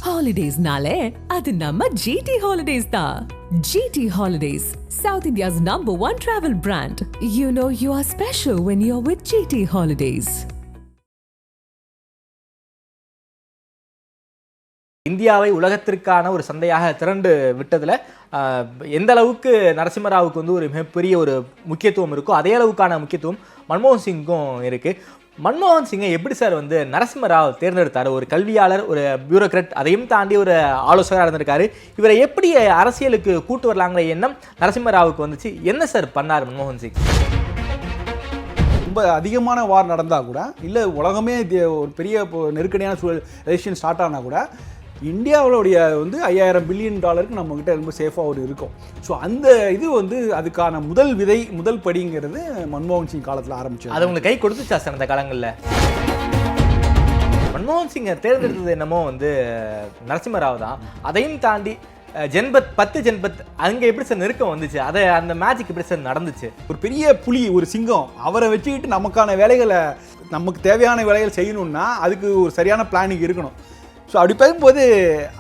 Holidays-nale, adu namma GT Holidays da. GT Holidays, South India's #1 travel brand. You know you are special when you're with GT Holidays. இந்தியாவை உலகத்திற்கான ஒரு சந்தையாக திரண்டு விட்டதில் எந்த அளவுக்கு நரசிம்மராவுக்கு வந்து ஒரு மிகப்பெரிய ஒரு முக்கியத்துவம் இருக்கோ அதே அளவுக்கான முக்கியத்துவம் மன்மோகன் சிங்கும் இருக்குது. மன்மோகன் சிங்கை எப்படி சார் வந்து நரசிம்மராவ் தேர்ந்தெடுத்தார்? ஒரு கல்வியாளர், ஒரு பியூரோக்ராட், அதையும் தாண்டி ஒரு ஆலோசகராக இருந்திருக்காரு. இவரை எப்படி அரசியலுக்கு கூட்டு வரலாங்கிற எண்ணம் நரசிம்மராவுக்கு வந்துச்சு? என்ன சார் பண்ணார் மன்மோகன் சிங்? ரொம்ப அதிகமான வார் நடந்தால் கூட, இல்லை உலகமே ஒரு பெரிய நெருக்கடியான சூழல் ரெசிஷன் ஸ்டார்ட் ஆனால் கூட, இந்தியாவுடைய வந்து $5000 பில்லியன் நம்மக்கிட்ட ரொம்ப சேஃபாக ஒரு இருக்கும். ஸோ அந்த இது வந்து அதுக்கான முதல் படிங்கிறது மன்மோகன் சிங் காலத்தில் ஆரம்பிச்சு. அது உங்களுக்கு கை கொடுத்துச்சா சார் அந்த காலங்களில்? மன்மோகன் சிங்கை தேர்ந்தெடுத்தது என்னமோ வந்து நரசிம்மராவ் தான். அதையும் தாண்டி ஜன்பத் 10 ஜன்பத் அங்கே எப்படி சார் நெருக்கம் வந்துச்சு? அதை அந்த மேஜிக் எப்படி சார் நடந்துச்சு? ஒரு பெரிய புலி, ஒரு சிங்கம், அவரை வச்சுக்கிட்டு நமக்கான வேலைகளை, நமக்கு தேவையான வேலைகள் செய்யணும்னா அதுக்கு ஒரு சரியான பிளானிங் இருக்கணும். ஸோ அப்படி பார்க்கும்போது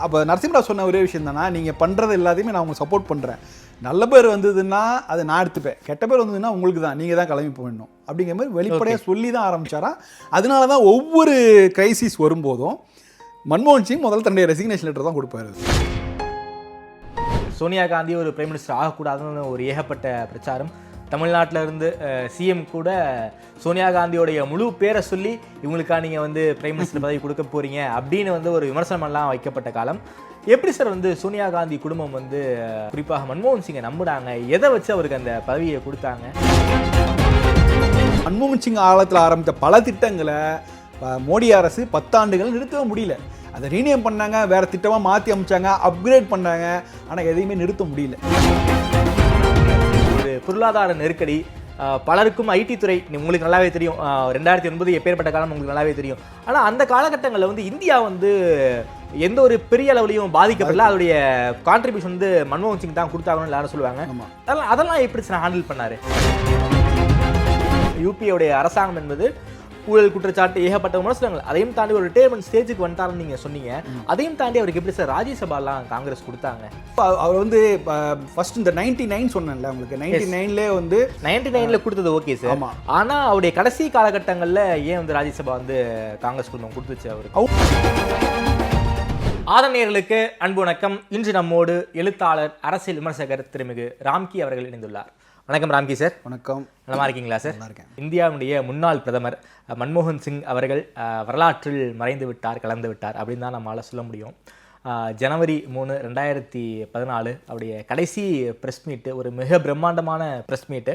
அப்போ நரசிம்மராவ் சொன்ன ஒரே விஷயம் தானே, நீங்கள் பண்ணுறது எல்லாத்தையுமே நான் உங்களுக்கு சப்போர்ட் பண்ணுறேன். நல்ல பேர் வந்ததுன்னா அதை நான் எடுத்துப்பேன், கெட்ட பேர் வந்ததுன்னா உங்களுக்கு தான், நீங்கள் தான் கிளம்பி போயிடணும் அப்படிங்கிற மாதிரி வெளிப்படையாக சொல்லி தான் ஆரம்பித்தாராம். அதனால தான் ஒவ்வொரு கிரைசிஸ் வரும்போதும் மன்மோகன் சிங் முதல்ல தன்னுடைய ரெசிக்னேஷன் லெட்டர் தான் கொடுப்பாரு. சோனியா காந்தி ஒரு பிரைம் மினிஸ்டர் ஆகக்கூடாதுன்னு ஒரு ஏகப்பட்ட பிரச்சாரம். தமிழ்நாட்டில் இருந்து சிஎம் கூட சோனியா காந்தியோடைய முழு பேரை சொல்லி இவங்களுக்கா நீங்கள் வந்து பிரைம் மினிஸ்டர் பதவி கொடுக்க போகிறீங்க அப்படின்னு வந்து ஒரு விமர்சனமெல்லாம் வைக்கப்பட்ட காலம். எப்படி சார் வந்து சோனியா காந்தி குடும்பம் வந்து குறிப்பாக மன்மோகன் சிங்கை நம்புகிறாங்க? எதை வச்சு அவருக்கு அந்த பதவியை கொடுத்தாங்க? மன்மோகன் சிங் காலத்தில் ஆரம்பித்த பல திட்டங்களை மோடி அரசு 10 ஆண்டுகள் நிறுத்தவே முடியல. அதை ரீநேம் பண்ணாங்க, வேறு திட்டமாக மாற்றி அமைச்சாங்க, அப்கிரேட் பண்ணாங்க, ஆனால் எதையுமே நிறுத்த முடியல. ஒரு பொருளாதார நெருக்கடி, பலருக்கும் ஐடி துறை உங்களுக்கு நல்லாவே தெரியும். 2009 எப்பேற்பட்ட காலம் உங்களுக்கு நல்லாவே தெரியும். ஆனால் அந்த காலகட்டங்களில் வந்து இந்தியா வந்து எந்த ஒரு பெரிய அளவுலையும் பாதிக்கப்படல. அதோடைய கான்ட்ரிபியூஷன் வந்து மன்மோகன் சிங் தான் கொடுத்தாங்கன்னு எல்லாரும் சொல்லுவாங்க. அதெல்லாம் எப்படி சார் ஹேண்டில் பண்ணாரு? யூபியோடைய அரசாங்கம் என்பது ஊழல் குற்றச்சாட்டு, ஏகப்பட்ட விமர்சனங்கள், அதையும் தாண்டி ஒரு ரிட்டையர்மெண்ட் ஸ்டேஜுக்கு வந்துட்டாருன்னு நீங்கள் சொன்னீங்க. அதையும் தாண்டி அவருக்கு எப்படி சார் ராஜ்யசபாலாம் காங்கிரஸ் கொடுத்தாங்க? அவர் வந்து ஃபர்ஸ்ட் இந்த 99 சொன்னேன்ல உங்களுக்கு, 99லே வந்து 99ல் கொடுத்தது ஓகே சார். ஆமாம். ஆனால் அவருடைய கடைசி காலகட்டங்களில் ஏன் வந்து ராஜ்யசபா வந்து காங்கிரஸ் குடும்பம் கொடுத்துச்சு அவருக்கு? ஆதரணியர்களுக்கு அன்பு வணக்கம். இன்று நம்மோடு எழுத்தாளர், அரசியல் விமர்சகர் திருமிகு ராம்கி அவர்கள் இணைந்துள்ளார். வணக்கம் ராம்கி சார். வணக்கம். நல்லா இருக்கீங்களா சார்? நல்லா இருக்கேன். இந்தியாவுடைய முன்னாள் பிரதமர் மன்மோகன் சிங் அவர்கள் வரலாற்றில் மறைந்து விட்டார், கலந்து விட்டார் அப்படின்னு தான் நம்மளால் சொல்ல முடியும். ஜனவரி 3, 2014 அவருடைய கடைசி ப்ரெஸ் மீட்டு, ஒரு மிக பிரம்மாண்டமான ப்ரெஸ் மீட்டு.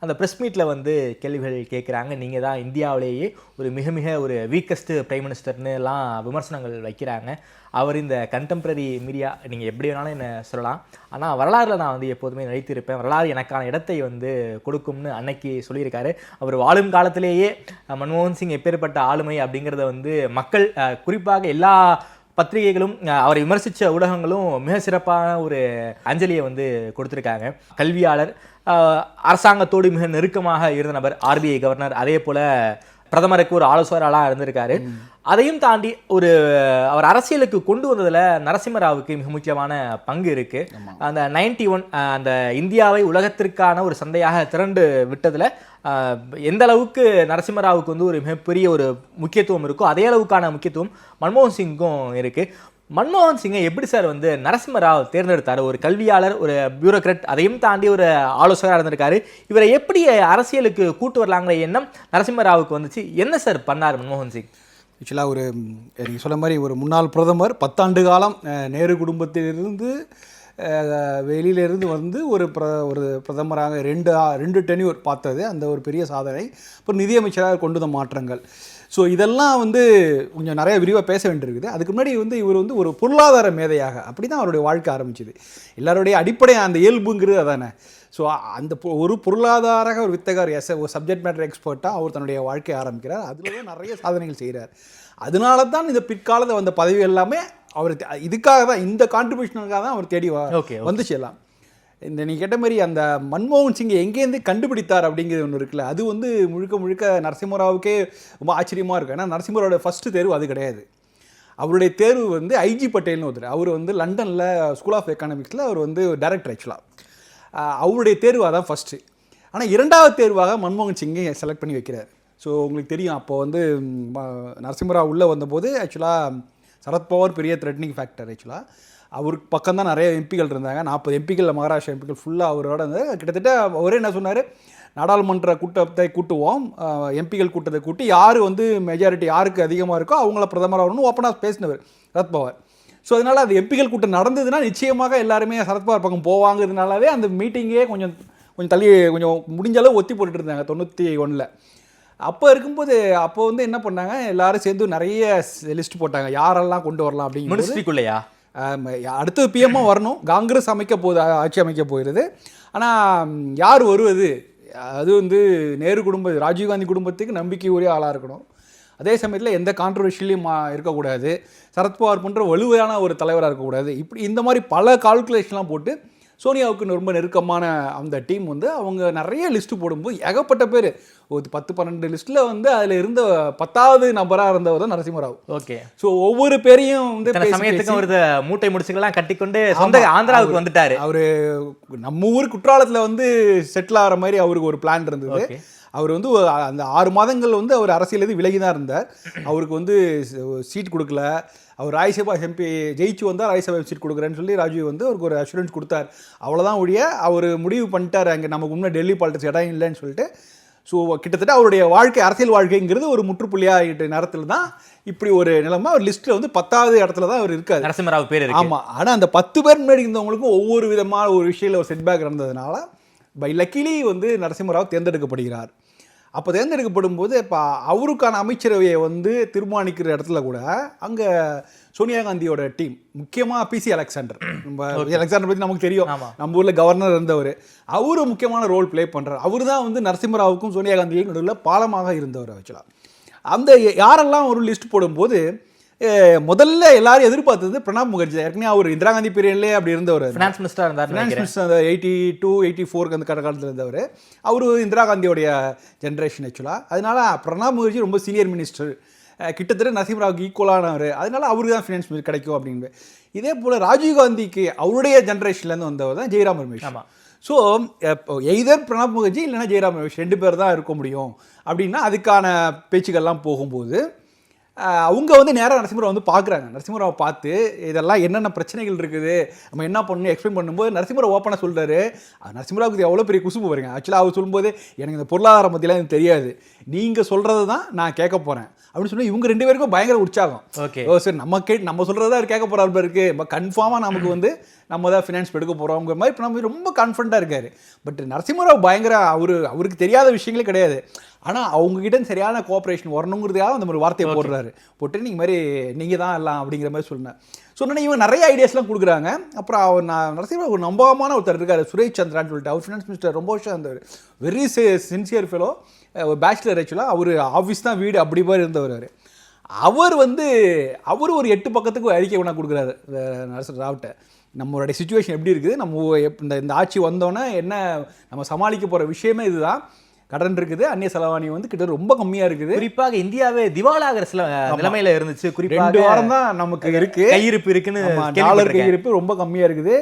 அந்த ப்ரெஸ் மீட்டில் வந்து கேள்விகள் கேட்குறாங்க. நீங்கள் தான் இந்தியாவிலேயே ஒரு மிக ஒரு வீக்கஸ்ட்டு பிரைம் மினிஸ்டர்னு எல்லாம் விமர்சனங்கள் வைக்கிறாங்க. அவர் இந்த கண்டெம்பரரி மீடியா, நீங்கள் எப்படி வேணாலும் என்ன சொல்லலாம், ஆனால் வரலாறில் நான் வந்து எப்போதுமே நிலைத்திருப்பேன், வரலாறு எனக்கான இடத்தை வந்து கொடுக்கும்னு அன்னைக்கு சொல்லியிருக்காரு. அவர் வாழும் காலத்திலேயே மன்மோகன் சிங் எப்பேற்பட்ட ஆளுமை அப்படிங்கிறத வந்து மக்கள், குறிப்பாக எல்லா பத்திரிகைகளும், அவரை விமர்சித்த ஊடகங்களும் மிக சிறப்பான ஒரு அஞ்சலியை வந்து கொடுத்துருக்காங்க. கல்வியாளர், அரசாங்கத்தோடு மிக நெருக்கமாக இருந்த நபர், RBI கவர்னர், அதே போல் பிரதமருக்கு ஒரு ஆலோசகராக இருந்திருக்காரு. அதையும் தாண்டி அவர் அரசியலுக்கு கொண்டு வந்ததில் நரசிம்மராவுக்கு மிக முக்கியமான பங்கு இருக்குது. அந்த 91 அந்த இந்தியாவை உலகத்திற்கான ஒரு சந்தையாக திரண்டு விட்டதில் எந்த அளவுக்கு நரசிம்மராவுக்கு வந்து ஒரு மிகப்பெரிய ஒரு முக்கியத்துவம் இருக்கோ அதே அளவுக்கான முக்கியத்துவம் மன்மோகன் சிங்கும் இருக்குது. மன்மோகன் சிங்கை எப்படி சார் வந்து நரசிம்மராவ் தேர்ந்தெடுத்தார்? ஒரு கல்வியாளர், ஒரு பியூரோக்ராட், அதையும் தாண்டி ஒரு ஆலோசகராக இருந்திருக்காரு. இவரை எப்படி அரசியலுக்கு கூட்டு வரலாங்கிற எண்ணம் நரசிம்மராவுக்கு வந்துச்சு? என்ன சார் பண்ணார் மன்மோகன் சிங்? ஆக்சுவலாக நீங்கள் சொன்ன மாதிரி ஒரு முன்னாள் பிரதமர், 10 ஆண்டு காலம் நேரு குடும்பத்திலிருந்து வெளியிலிருந்து வந்து ஒரு பிரதமராக 2 டென்யூர் பார்த்தது அந்த ஒரு பெரிய சாதனை. அப்புறம் நிதியமைச்சராக கொண்டு வந்த மாற்றங்கள். ஸோ இதெல்லாம் வந்து கொஞ்சம் நிறைய விரிவாக பேச வேண்டியிருக்குது. அதுக்கு முன்னாடி வந்து இவர் வந்து ஒரு பொருளாதார மேதையாக அப்படி தான் அவருடைய வாழ்க்கை ஆரம்பிச்சுது. எல்லாருடைய அடிப்படை அந்த இயல்புங்கிறது அதானே. ஸோ அந்த ஒரு பொருளாதார ஒரு வித்தகர், ஒரு சப்ஜெக்ட் மேட்டர் எக்ஸ்பர்ட்டாக அவர் தன்னுடைய வாழ்க்கையை ஆரம்பிக்கிறார். அதில் தான் நிறைய சாதனைகள் செய்கிறார். அதனால தான் இந்த பிற்காலத்தில் வந்த பதவி எல்லாமே அவர் இதுக்காக தான், இந்த கான்ட்ரிபியூஷனுக்காக தான் அவர் தேடி வந்துச்சு எல்லாம். இந்த நீ கேட்ட மாதிரி அந்த மன்மோகன் சிங்கை எங்கேருந்து கண்டுபிடித்தார் அப்படிங்கிறது ஒன்று இருக்குல்ல, அது வந்து முழுக்க நரசிம்மராவுக்கே ரொம்ப ஆச்சரியமாக இருக்கும். ஏன்னா நரசிம்மரோட ஃபஸ்ட்டு தேர்வு அது கிடையாது. அவருடைய தேர்வு வந்து ஐஜி பட்டேல்னு ஒருத்தர். அவர் வந்து லண்டனில் ஸ்கூல் ஆஃப் எக்கனாமிக்ஸில் அவர் வந்து டைரக்டர் ஆக்சுவலாக. அவருடைய தேர்வு அதான் ஃபஸ்ட்டு. ஆனால் 2வது தேர்வாக மன்மோகன் சிங்கை செலக்ட் பண்ணி வைக்கிறார். ஸோ உங்களுக்கு தெரியும், அப்போ வந்து நரசிம்மராவ் உள்ளே வந்தபோது ஆக்சுவலாக சரத்பவார் பெரிய த்ரெட்னிங் ஃபேக்டர். ஆக்சுவலாக அவருக்கு பக்கம் தான் நிறைய எம்பிகள் இருந்தாங்க. 40 எம்பிக்கள், மகாராஷ்டிரா எம்பிக்கள் ஃபுல்லாக அவரோட இருந்தது. கிட்டத்தட்ட அவரே என்ன சொன்னார், நாடாளுமன்ற கூட்டத்தை கூட்டுவோம், எம்பிகள் கூட்டத்தை கூட்டி யார் வந்து மெஜாரிட்டி யாருக்கு அதிகமாக இருக்கோ அவங்கள பிரதமர் ஆகணும்னு ஓப்பனாக பேசினவர் சரத்பவார். ஸோ அதனால் அது எம்பிகள் கூட்டம் நடந்ததுன்னா நிச்சயமாக எல்லாருமே சரத்பவார் பக்கம் போவாங்கிறதுனாலவே அந்த மீட்டிங்கே கொஞ்சம் தள்ளி கொஞ்சம் முடிஞ்ச அளவு ஒத்தி போட்டுட்டு இருந்தாங்க 91. அப்போ இருக்கும்போது அப்போ வந்து என்ன பண்ணாங்க, எல்லாரும் சேர்ந்து நிறைய லிஸ்ட் போட்டாங்க யாரெல்லாம் கொண்டு வரலாம் அப்படிங்கிற. மினிஸ்ட்ரிக்குள்ளையா அடுத்தது பிஎம்மாக வரணும், காங்கிரஸ் அமைக்க போகுது, ஆட்சி அமைக்க போயிடுது. ஆனால் யார் வருவது, அது வந்து நேரு குடும்ப ராஜீவ்காந்தி குடும்பத்துக்கு நம்பிக்கை உரிய ஆளாக இருக்கணும். அதே சமயத்தில் எந்த கான்ட்ரவர்ஷியலையும் இருக்கக்கூடாது, சரத்பவார் போன்ற வலுவான ஒரு தலைவராக இருக்கக்கூடாது. இப்படி இந்த மாதிரி பல கால்குலேஷன்லாம் போட்டு சோனியாவுக்கு ரொம்ப நெருக்கமான அந்த டீம் வந்து அவங்க நிறைய லிஸ்ட்டு போடும்போது ஏகப்பட்ட பேர், ஒரு 10-12 லிஸ்ட்டில் வந்து அதில் இருந்த 10வது நபராக இருந்தவர் தான் நரசிம்மராவ். ஓகே. ஸோ ஒவ்வொரு பேரையும் வந்து சமயத்துக்கு ஒரு மூட்டை முடிச்சுக்கெல்லாம் கட்டிக்கொண்டு சொந்த ஆந்திராவுக்கு வந்துட்டார். அவர் நம்ம ஊர் குற்றாலத்தில் வந்து செட்டில் ஆகிற மாதிரி அவருக்கு ஒரு பிளான் இருந்தது. அவர் வந்து அந்த 6 மாதங்கள் வந்து அவர் அரசியலேருந்து விலகி தான் இருந்தார். அவருக்கு வந்து சீட் கொடுக்கல. அவர் ராஜ்யசபா எம்பி ஜெயிச்சு வந்தால் ராஜ்யசபா சீட் கொடுக்குறேன்னு சொல்லி ராஜீவ் வந்து அவருக்கு ஒரு அஷூரன்ஸ் கொடுத்தார். அவ்வளோதான் ஒழிய அவர் முடிவு பண்ணிட்டார் அங்கே நமக்கு முன்னே டெல்லி பாலிடிக்ஸ் இடம் இல்லைன்னு சொல்லிட்டு. ஸோ கிட்டத்தட்ட அவருடைய வாழ்க்கை, அரசியல் வாழ்க்கைங்கிறது ஒரு முற்றுப்புள்ளியாகிட்ட நேரத்தில் தான் இப்படி ஒரு நிலைமை. அவர் லிஸ்ட்டில் வந்து 10வது இடத்துல தான் அவர் இருக்கார், நரசிம்மராவ் பேர். ஆமாம். ஆனால் அந்த 10 பேர் முன்னாடி இருந்தவங்களுக்கும் ஒவ்வொரு விதமான ஒரு விஷயத்தில் ஒரு செட்பேக் இருந்ததுனால பை லக்கிலி வந்து நரசிம்மராவ் தேர்ந்தெடுக்கப்படுகிறார். அப்போ தேர்ந்தெடுக்கப்படும் போது இப்போ அவருக்கான அமைச்சரவையை வந்து தீர்மானிக்கிற இடத்துல கூட அங்கே சோனியா காந்தியோட டீம், முக்கியமாக பிசி அலெக்சாண்டர், நம்ம அலெக்சாண்டர் பற்றி நமக்கு தெரியும், நம்ம ஊரில் கவர்னர் இருந்தவர், அவரு முக்கியமான ரோல் ப்ளே பண்ணுறார். அவர் தான் வந்து நரசிம்மராவுக்கும் சோனியா காந்தியும் நடுவில் பாலமாக இருந்தவர். ஆக்சுவலாக அந்த யாரெல்லாம் ஒரு லிஸ்ட் போடும்போது முதல்ல எல்லாரும் எதிர்பார்த்தது பிரணாப் முகர்ஜி. ஏற்கனவே அவர் இந்திரா காந்தி பீரியட்லேயே அப்படி இருந்தவர், ஃபினான்ஸ் மினிஸ்டர் இருந்தார். 82-84 அந்த காலத்தில் இருந்தவர். அவர் இந்திரா காந்தியோடைய ஜென்ரேஷன் ஆக்சுவலாக. அதனால பிரணாப் முகர்ஜி ரொம்ப சீனியர் மினிஸ்டர், கிட்டத்தட்ட நரசிம்மராவுக்கு ஈக்குவலானவர். அதனால அவருக்கு தான் ஃபினான்ஸ் மினிஸ்டர் கிடைக்கும் அப்படின்னு. இதே போல் ராஜீவ்காந்திக்கு அவருடைய ஜென்ரேஷன்லேருந்து வந்தவர் தான் ஜெயராம் ரமேஷ். ஸோ எய்தர் பிரணாப் முகர்ஜி இல்லைன்னா ஜெயராம் ரமேஷ் 2 பேர் தான் இருக்க முடியும் அப்படின்னா அதுக்கான பேச்சுக்கள்லாம் போகும்போது அவங்க வந்து நேராக நரசிம்மராவ் வந்து பார்க்குறாங்க. நரசிம்மராவை பார்த்து இதெல்லாம் என்னென்ன பிரச்சனைகள் இருக்குது, நம்ம என்ன பண்ணணும் எக்ஸ்பிளைன் பண்ணும்போது நரசிம்மராவ் ஓப்பனாக சொல்கிறாரு. நரசிம்மராவுக்கு எவ்வளோ பெரிய குசும்பு வருங்க. ஆக்சுவலாக அவர் சொல்லும்போது எனக்கு இந்த பொருளாதாரம் பற்றிலாம் எனக்கு தெரியாது, நீங்கள் சொல்கிறது தான் நான் கேட்க போகிறேன் அப்படின்னு சொல்லி இவங்க 2 பேருக்கும் பயங்கர உற்சாகம். ஓகே, ஓ சரி, நம்ம சொல்கிறதா அவர் கேட்க போகிறாரு இருக்குது, கன்ஃபார்மாக நமக்கு வந்து நம்ம தான் ஃபினான்ஸ் எடுக்க போகிறோங்கிற மாதிரி இப்போ நம்ம ரொம்ப கான்ஃபிடண்ட்டாக இருக்கார். பட் நரசிம்மராவ் பயங்கர அவருக்கு தெரியாத விஷயங்களே கிடையாது. ஆனால் அவங்ககிட்ட சரியான கோஆப்ரேஷன் வரணுங்கிறதுக்காக அந்த மாதிரி வார்த்தையை போடுறாரு. போட்டு நீங்கள் மாதிரி நீங்கள் தான் எல்லாம் அப்படிங்கிற மாதிரி சொன்னேன். இவங்க நிறைய ஐடியாஸ்லாம் கொடுக்குறாங்க. அப்புறம் அவர் நரசிம்மராவ் ஒரு நம்பகமான ஒருத்தர் இருக்கார், சுரேஷ் சந்திரான்னு சொல்லிட்டு. அவர் ஃபினான்ஸ் மினிஸ்டர் ரொம்ப வருஷம் இருந்தவர், வெரி சின்சியர் ஃபெலோ, பேச்சுலர். ஆக்சுவலாக அவர் ஆஃபீஸ் தான் வீடு அப்படி மாதிரி இருந்தவர். அவர் ஒரு 8 பக்கத்துக்கு அறிக்கை ஒன்றா கொடுக்குறாரு நரசிம்மராவ்கிட்ட. நம்மளுடைய சிச்சுவேஷன் எப்படி இருக்குது, நம்ம இந்த ஆட்சி வந்தோன்னே என்ன நம்ம சமாளிக்க போகிற விஷயமே இதுதான். கடன் இருக்குது, அந்நிய செலவாணி வந்து கிட்ட ரொம்ப கம்மியாக இருக்குது. குறிப்பாக இந்தியாவே திவாலாகிற சில நிலைமையில இருந்துச்சு. குறிப்பாக 2 வாரம் தான் நமக்கு இருக்கு, கையிருப்பு இருக்குன்னு, டாலர் கையிருப்பு ரொம்ப கம்மியாக இருக்குது,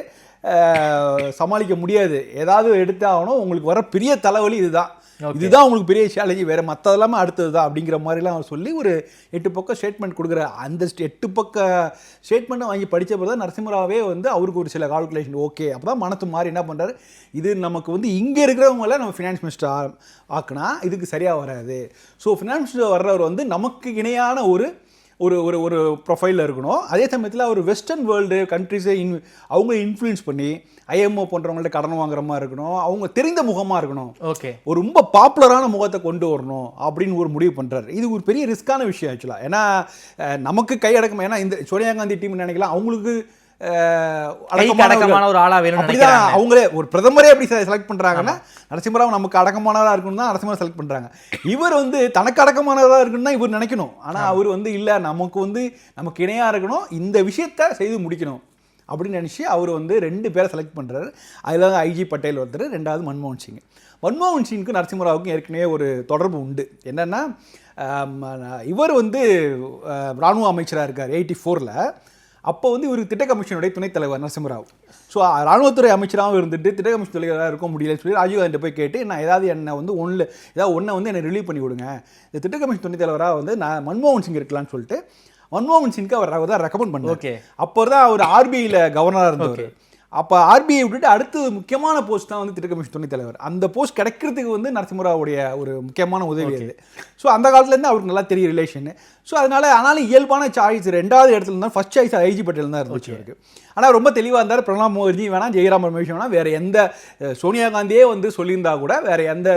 சமாளிக்க முடியாது, ஏதாவது எடுத்தாகணும், உங்களுக்கு வர பெரிய தலைவலி இதுதான் உங்களுக்கு பெரிய சேலஞ்சி, வேறு மற்றதெல்லாமே அடுத்தது தான் அப்படிங்கிற மாதிரிலாம் அவர் சொல்லி ஒரு 8 பக்கம் ஸ்டேட்மெண்ட் கொடுக்குறாரு. அந்த 8 பக்க ஸ்டேட்மெண்ட்டை வாங்கி படித்த பிறகு தான் நரசிம்மராவே வந்து அவருக்கு ஒரு சில கால்குலேஷன் ஓகே. அப்போ தான் மனத்து மாதிரி என்ன பண்ணுறாரு, இது நமக்கு வந்து இங்கே இருக்கிறவங்கள நம்ம ஃபினான்ஸ் மினிஸ்டர் ஆக்குனா இதுக்கு சரியாக வராது. ஸோ ஃபினான்ஸ் மினிஸ்டர் வர்றவர் வந்து நமக்கு இணையான ஒரு ஒரு ப்ரொஃபைலில் இருக்கணும். அதே சமயத்தில் அவர் வெஸ்டர்ன் வேர்ல்டு கண்ட்ரிஸை அவங்க இன்ஃப்ளூயன்ஸ் பண்ணி ஐஎம்ஓ போன்றவங்கள்ட்ட கடன் வாங்குற மாதிரி இருக்கணும், அவங்க தெரிந்த முகமாக இருக்கணும், ஓகே, ஒரு ரொம்ப பாப்புலரான முகத்தை கொண்டு வரணும் அப்படின்னு ஒரு முடிவு பண்ணுறாரு. இது ஒரு பெரிய ரிஸ்க்கான விஷயம் ஆக்சுவலாக. ஏன்னா நமக்கு கையடக்கம், ஏன்னா இந்த சோனியா காந்தி டீம் நினைக்கலாம் அவங்களுக்கு அடக்கமான ஒரு ஆளா வேணும், அப்படிதான் அவங்களே ஒரு பிரதமரே எப்படி செலக்ட் பண்றாங்கன்னா நரசிம்மராவ் நமக்கு அடக்கமானதா இருக்கணும் தான் நரசிம்மராவ் செலக்ட் பண்றாங்க. இவர் வந்து தனக்கு அடக்கமானதா இருக்குன்னு தான் இவர் நினைக்கணும். ஆனா அவர் வந்து இல்ல, நமக்கு இணையா இருக்கணும், இந்த விஷயத்த செய்து முடிக்கணும் அப்படின்னு நினச்சி அவர் வந்து 2 பேரை செலக்ட் பண்ணுறாரு. அதில் ஐஜி பட்டேல் ஒருத்தர், 2வது மன்மோகன் சிங். மன்மோகன் சிங்க்கும் நரசிம்மராவுக்கும் ஏற்கனவே ஒரு தொடர்பு உண்டு. என்னென்னா இவர் வந்து இராணுவ அமைச்சராக இருக்கார் 84ல். அப்போ வந்து இவருக்கு திட்ட கமிஷனுடைய துணைத் தலைவர் நரசிம்மராவ். ஸோ ராணுவத்துறை அமைச்சராகவும் இருந்துட்டு திட்ட கமிஷன் தலைவராக இருக்க முடியலன்னு சொல்லி ராஜீவ்காந்தி போய் கேட்டு நான் ஏதாவது என்னை வந்து ஒன்றை வந்து என்னை ரிலீவ் பண்ணி விடுங்க, இந்த திட்ட கமிஷன் துணைத் தலைவராக வந்து நான் மன்மோகன் சிங் இருக்கலாம்னு சொல்லிட்டு மன்மோகன் சிங்க்கு அவர் தான் ரெக்கமெண்ட் பண்ணார். ஓகே, அப்போ தான் அவர் ஆர்பிஐயில் கவர்னராக இருந்தவர். அப்போ ஆர்பிஐ விட்டுட்டு அடுத்து முக்கியமான போஸ்ட் தான் வந்து திட்ட கமிஷன் துணைத் தலைவர். அந்த போஸ்ட் கிடைக்கிறதுக்கு வந்து நரசிம்மராவுடைய ஒரு முக்கியமான உதவி அது. ஸோ அந்த காலத்துலேருந்து அவருக்கு நல்லா தெரியும் ரிலேஷனு. ஸோ ஆனாலும் இயல்பான சாய்ஸ் 2வது இடத்துல இருந்தால் ஃபர்ஸ்ட் சாய்ஸ் ஐஜி பட்டேல் தான் இருந்துச்சு அவருக்கு. ஆனால் ரொம்ப தெளிவாக இருந்தார். பிரணாப் முகர்ஜி வேணாம், ஜெயராம் ரமேஷ் வேணாம், வேறு எந்த சோனியா காந்தியே வந்து சொல்லியிருந்தா கூட வேறு எந்த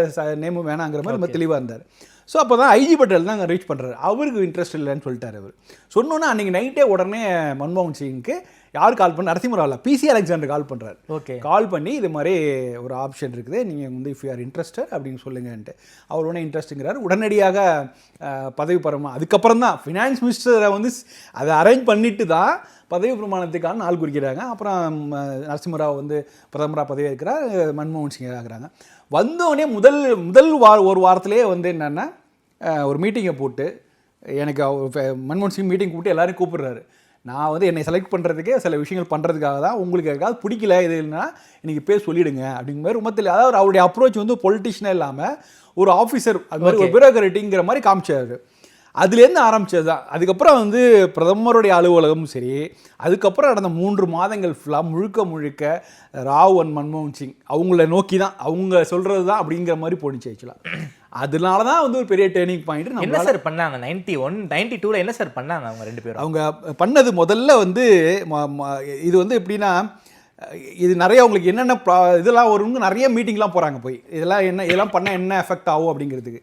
நேமும் வேணாங்கிற மாதிரி ரொம்ப தெளிவாக இருந்தார். ஸோ அப்போ தான் ஐஜி பட்டேல் தான் அங்கே ரீச் பண்ணுறாரு. அவருக்கு இன்ட்ரெஸ்ட் இல்லைன்னு சொல்லிட்டார் அவர். சொன்னோன்னா அன்றைக்கி நைட்டே உடனே மன்மோகன் சிங்க்கு யார் கால் பண்ண, நரசிம்மராவில் பிசி அலெக்சாண்டர் கால் பண்ணுறாரு. ஓகே, கால் பண்ணி இது மாதிரி ஒரு ஆப்ஷன் இருக்குது, நீங்கள் வந்து இஃப் யூ ஆர் இன்ட்ரெஸ்டட் அப்படின்னு சொல்லுங்கன்ட்டு. அவர் ஒன்றே இன்ட்ரெஸ்ட்டுங்கிறார். உடனடியாக பதவி பிரமாணம் அதுக்கப்புறம் தான் ஃபினான்ஸ் மினிஸ்டரை வந்து அதை அரேஞ்ச் பண்ணிட்டு தான் பதவி பிரமாணத்துக்கான நாள் குறிக்கிறாங்க. அப்புறம் நரசிம்மராவ் வந்து பிரதமராக பதவி இருக்கிறார், மன்மோகன் சிங் ஆகிறாங்க. வந்தோடனே முதல் ஒரு வாரத்திலே வந்து என்னென்னா ஒரு மீட்டிங்கை போட்டு எனக்கு மன்மோகன் சிங் மீட்டிங் கூப்பிட்டு எல்லாரையும் கூப்பிடுறாரு. நான் வந்து என்னை செலக்ட் பண்ணுறதுக்கே சில விஷயங்கள் பண்ணுறதுக்காக தான், உங்களுக்கு எதாவது பிடிக்கல இது இல்லைன்னா இன்றைக்கி பேர் சொல்லிவிடுங்க அப்படிங்கிற மாதிரி ரொம்ப தெரியல. அதாவது அவருடைய அப்ரோச் வந்து பொலிட்டிஷியனாக இல்லாமல் ஒரு ஆஃபீஸர் அது மாதிரி ஒரு பியூரோக்ராட்டிங்கிற மாதிரி காமிச்சார். அதுலேருந்து ஆரம்பித்தது தான். அதுக்கப்புறம் வந்து பிரதமருடைய அலுவலகமும் சரி, அதுக்கப்புறம் நடந்த 3 மாதங்கள் ஃபுல்லாக முழுக்க ராவ் அண்ட் மன்மோகன் சிங் அவங்கள நோக்கி தான், அவங்க சொல்கிறது தான் அப்படிங்கிற மாதிரி போணுச்சு ஆக்சுவலாக. அதனால தான் வந்து ஒரு பெரிய டேர்னிங் பாயிண்ட். என்ன சார் பண்ணாங்க 91 92ல் என்ன சார் பண்ணாங்க அவங்க 2 பேரும்? அவங்க பண்ணது முதல்ல வந்து இது வந்து எப்படின்னா, இது நிறைய உங்களுக்கு என்னென்ன இதெல்லாம் வரும்னு நிறைய மீட்டிங்லாம் போகிறாங்க போய், இதெல்லாம் பண்ணால் என்ன எஃபெக்ட் ஆகும் அப்படிங்கிறதுக்கு.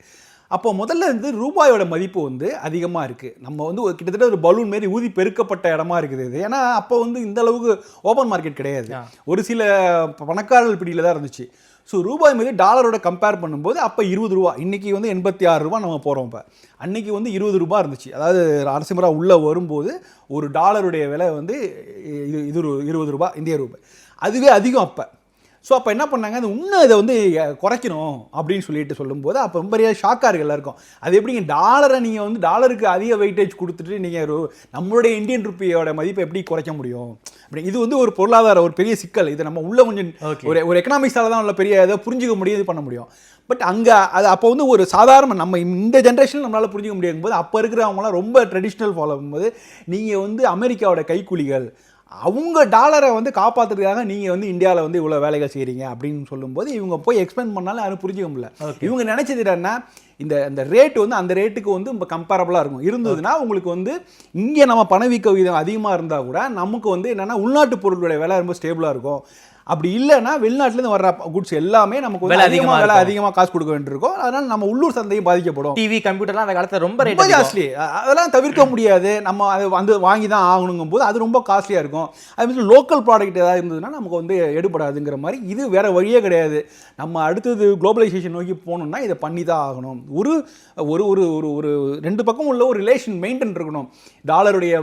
அப்போ முதல்ல வந்து ரூபாயோட மதிப்பு வந்து அதிகமாக இருக்குது. நம்ம வந்து கிட்டத்தட்ட ஒரு பலூன் மாரி ஊதி பெருக்கப்பட்ட இடமா இருக்குது இது. ஏன்னா அப்போ வந்து இந்த அளவுக்கு ஓப்பன் மார்க்கெட் கிடையாது, ஒரு சில பணக்காரர்கள் பிடியில் தான் இருந்துச்சு. ஸோ ரூபாய் மீது டாலரோட கம்பேர் பண்ணும்போது அப்போ 20 ரூபா, இன்றைக்கி வந்து 86 ரூபா நம்ம போகிறோம். இப்போ அன்றைக்கி வந்து 20 ரூபா இருந்துச்சு. அதாவது நரசிம்மராவ் உள்ளே வரும்போது ஒரு டாலருடைய விலை வந்து 20 ரூபா இந்திய ரூபாய், அதுவே அதிகம் அப்போ. ஸோ அப்போ என்ன பண்ணாங்க, அது இன்னும் இதை வந்து குறைக்கணும் அப்படின்னு சொல்லிட்டு சொல்லும்போது அப்போ ரொம்ப பெரிய ஷாக்காக இருக்குது எல்லாருக்கும். அது எப்படிங்க டாலரை நீங்கள் வந்து டாலருக்கு அதிக வெயிட்டேஜ் கொடுத்துட்டு நீங்கள் நம்மளுடைய இந்தியன் ருப்பியோட மதிப்பை எப்படி குறைக்க முடியும் அப்படி? இது வந்து ஒரு பொருளாதார ஒரு பெரிய சிக்கல். இது நம்ம உள்ள கொஞ்சம் ஒரு எக்கனாமிக்ஸால் தான் உள்ள பெரிய இதை புரிஞ்சிக்க முடியும், இது பண்ண முடியும். பட் அங்கே அது அப்போ வந்து ஒரு சாதாரண நம்ம இந்த ஜென்ரேஷனில் நம்மளால் புரிஞ்சிக்க முடியும் போது, அப்போ இருக்கிறவங்களாம் ரொம்ப ட்ரெடிஷ்னல் ஃபாலோ பண்ணும்போது நீங்கள் வந்து அமெரிக்காவோட கைக்கூலிகள், அவங்க டாலரை வந்து காப்பாற்றுறதுக்காக நீங்கள் வந்து இந்தியாவில் வந்து இவ்வளோ வேலைகள் செய்கிறீங்க அப்படின்னு சொல்லும்போது இவங்க போய் எக்ஸ்பிளைன் பண்ணாலும் யாரும் புரிஞ்சிக்க முடியல. இவங்க நினச்சது என்னன்னா, இந்த ரேட் வந்து அந்த ரேட்டுக்கு வந்து ரொம்ப கம்பேரபிளாக இருக்கும் இருந்ததுன்னா உங்களுக்கு வந்து இங்கே நம்ம பணவீக்க விகிதம் அதிகமாக இருந்தால் கூட நமக்கு வந்து என்னென்னா உள்நாட்டு பொருளுடைய விலை ரொம்ப ஸ்டேபிளாக இருக்கும். அப்படி இல்லைன்னா வெளிநாட்டிலேருந்து வர்ற குட்ஸ் எல்லாமே நமக்கு வந்து அதிகமாக காசு கொடுக்க வேண்டியிருக்கும். அதனால் நம்ம உள்ளூர் சந்தையும் பாதிக்கப்படும். டிவி கம்ப்யூட்டர்லாம் அந்த காலத்தில் ரொம்ப காஸ்ட்லி, அதெல்லாம் தவிர்க்க முடியாது. நம்ம அதை வந்து வாங்கி தான் ஆகணுங்கும் போது அது ரொம்ப காஸ்ட்லியாக இருக்கும். அது மாதிரி லோக்கல் ப்ராடக்ட் ஏதாவது இருந்ததுன்னா நமக்கு வந்து எடுபடாதுங்கிற மாதிரி இது வேறு வழியே கிடையாது. நம்ம அடுத்தது குளோபலைசேஷன் நோக்கி போகணும்னா இதை பண்ணி தான் ஆகணும். ஒரு ஒரு ஒரு ஒரு 2 பக்கம் உள்ள ஒரு ரிலேஷன் மெயின்டைன் இருக்கணும். டாலருடைய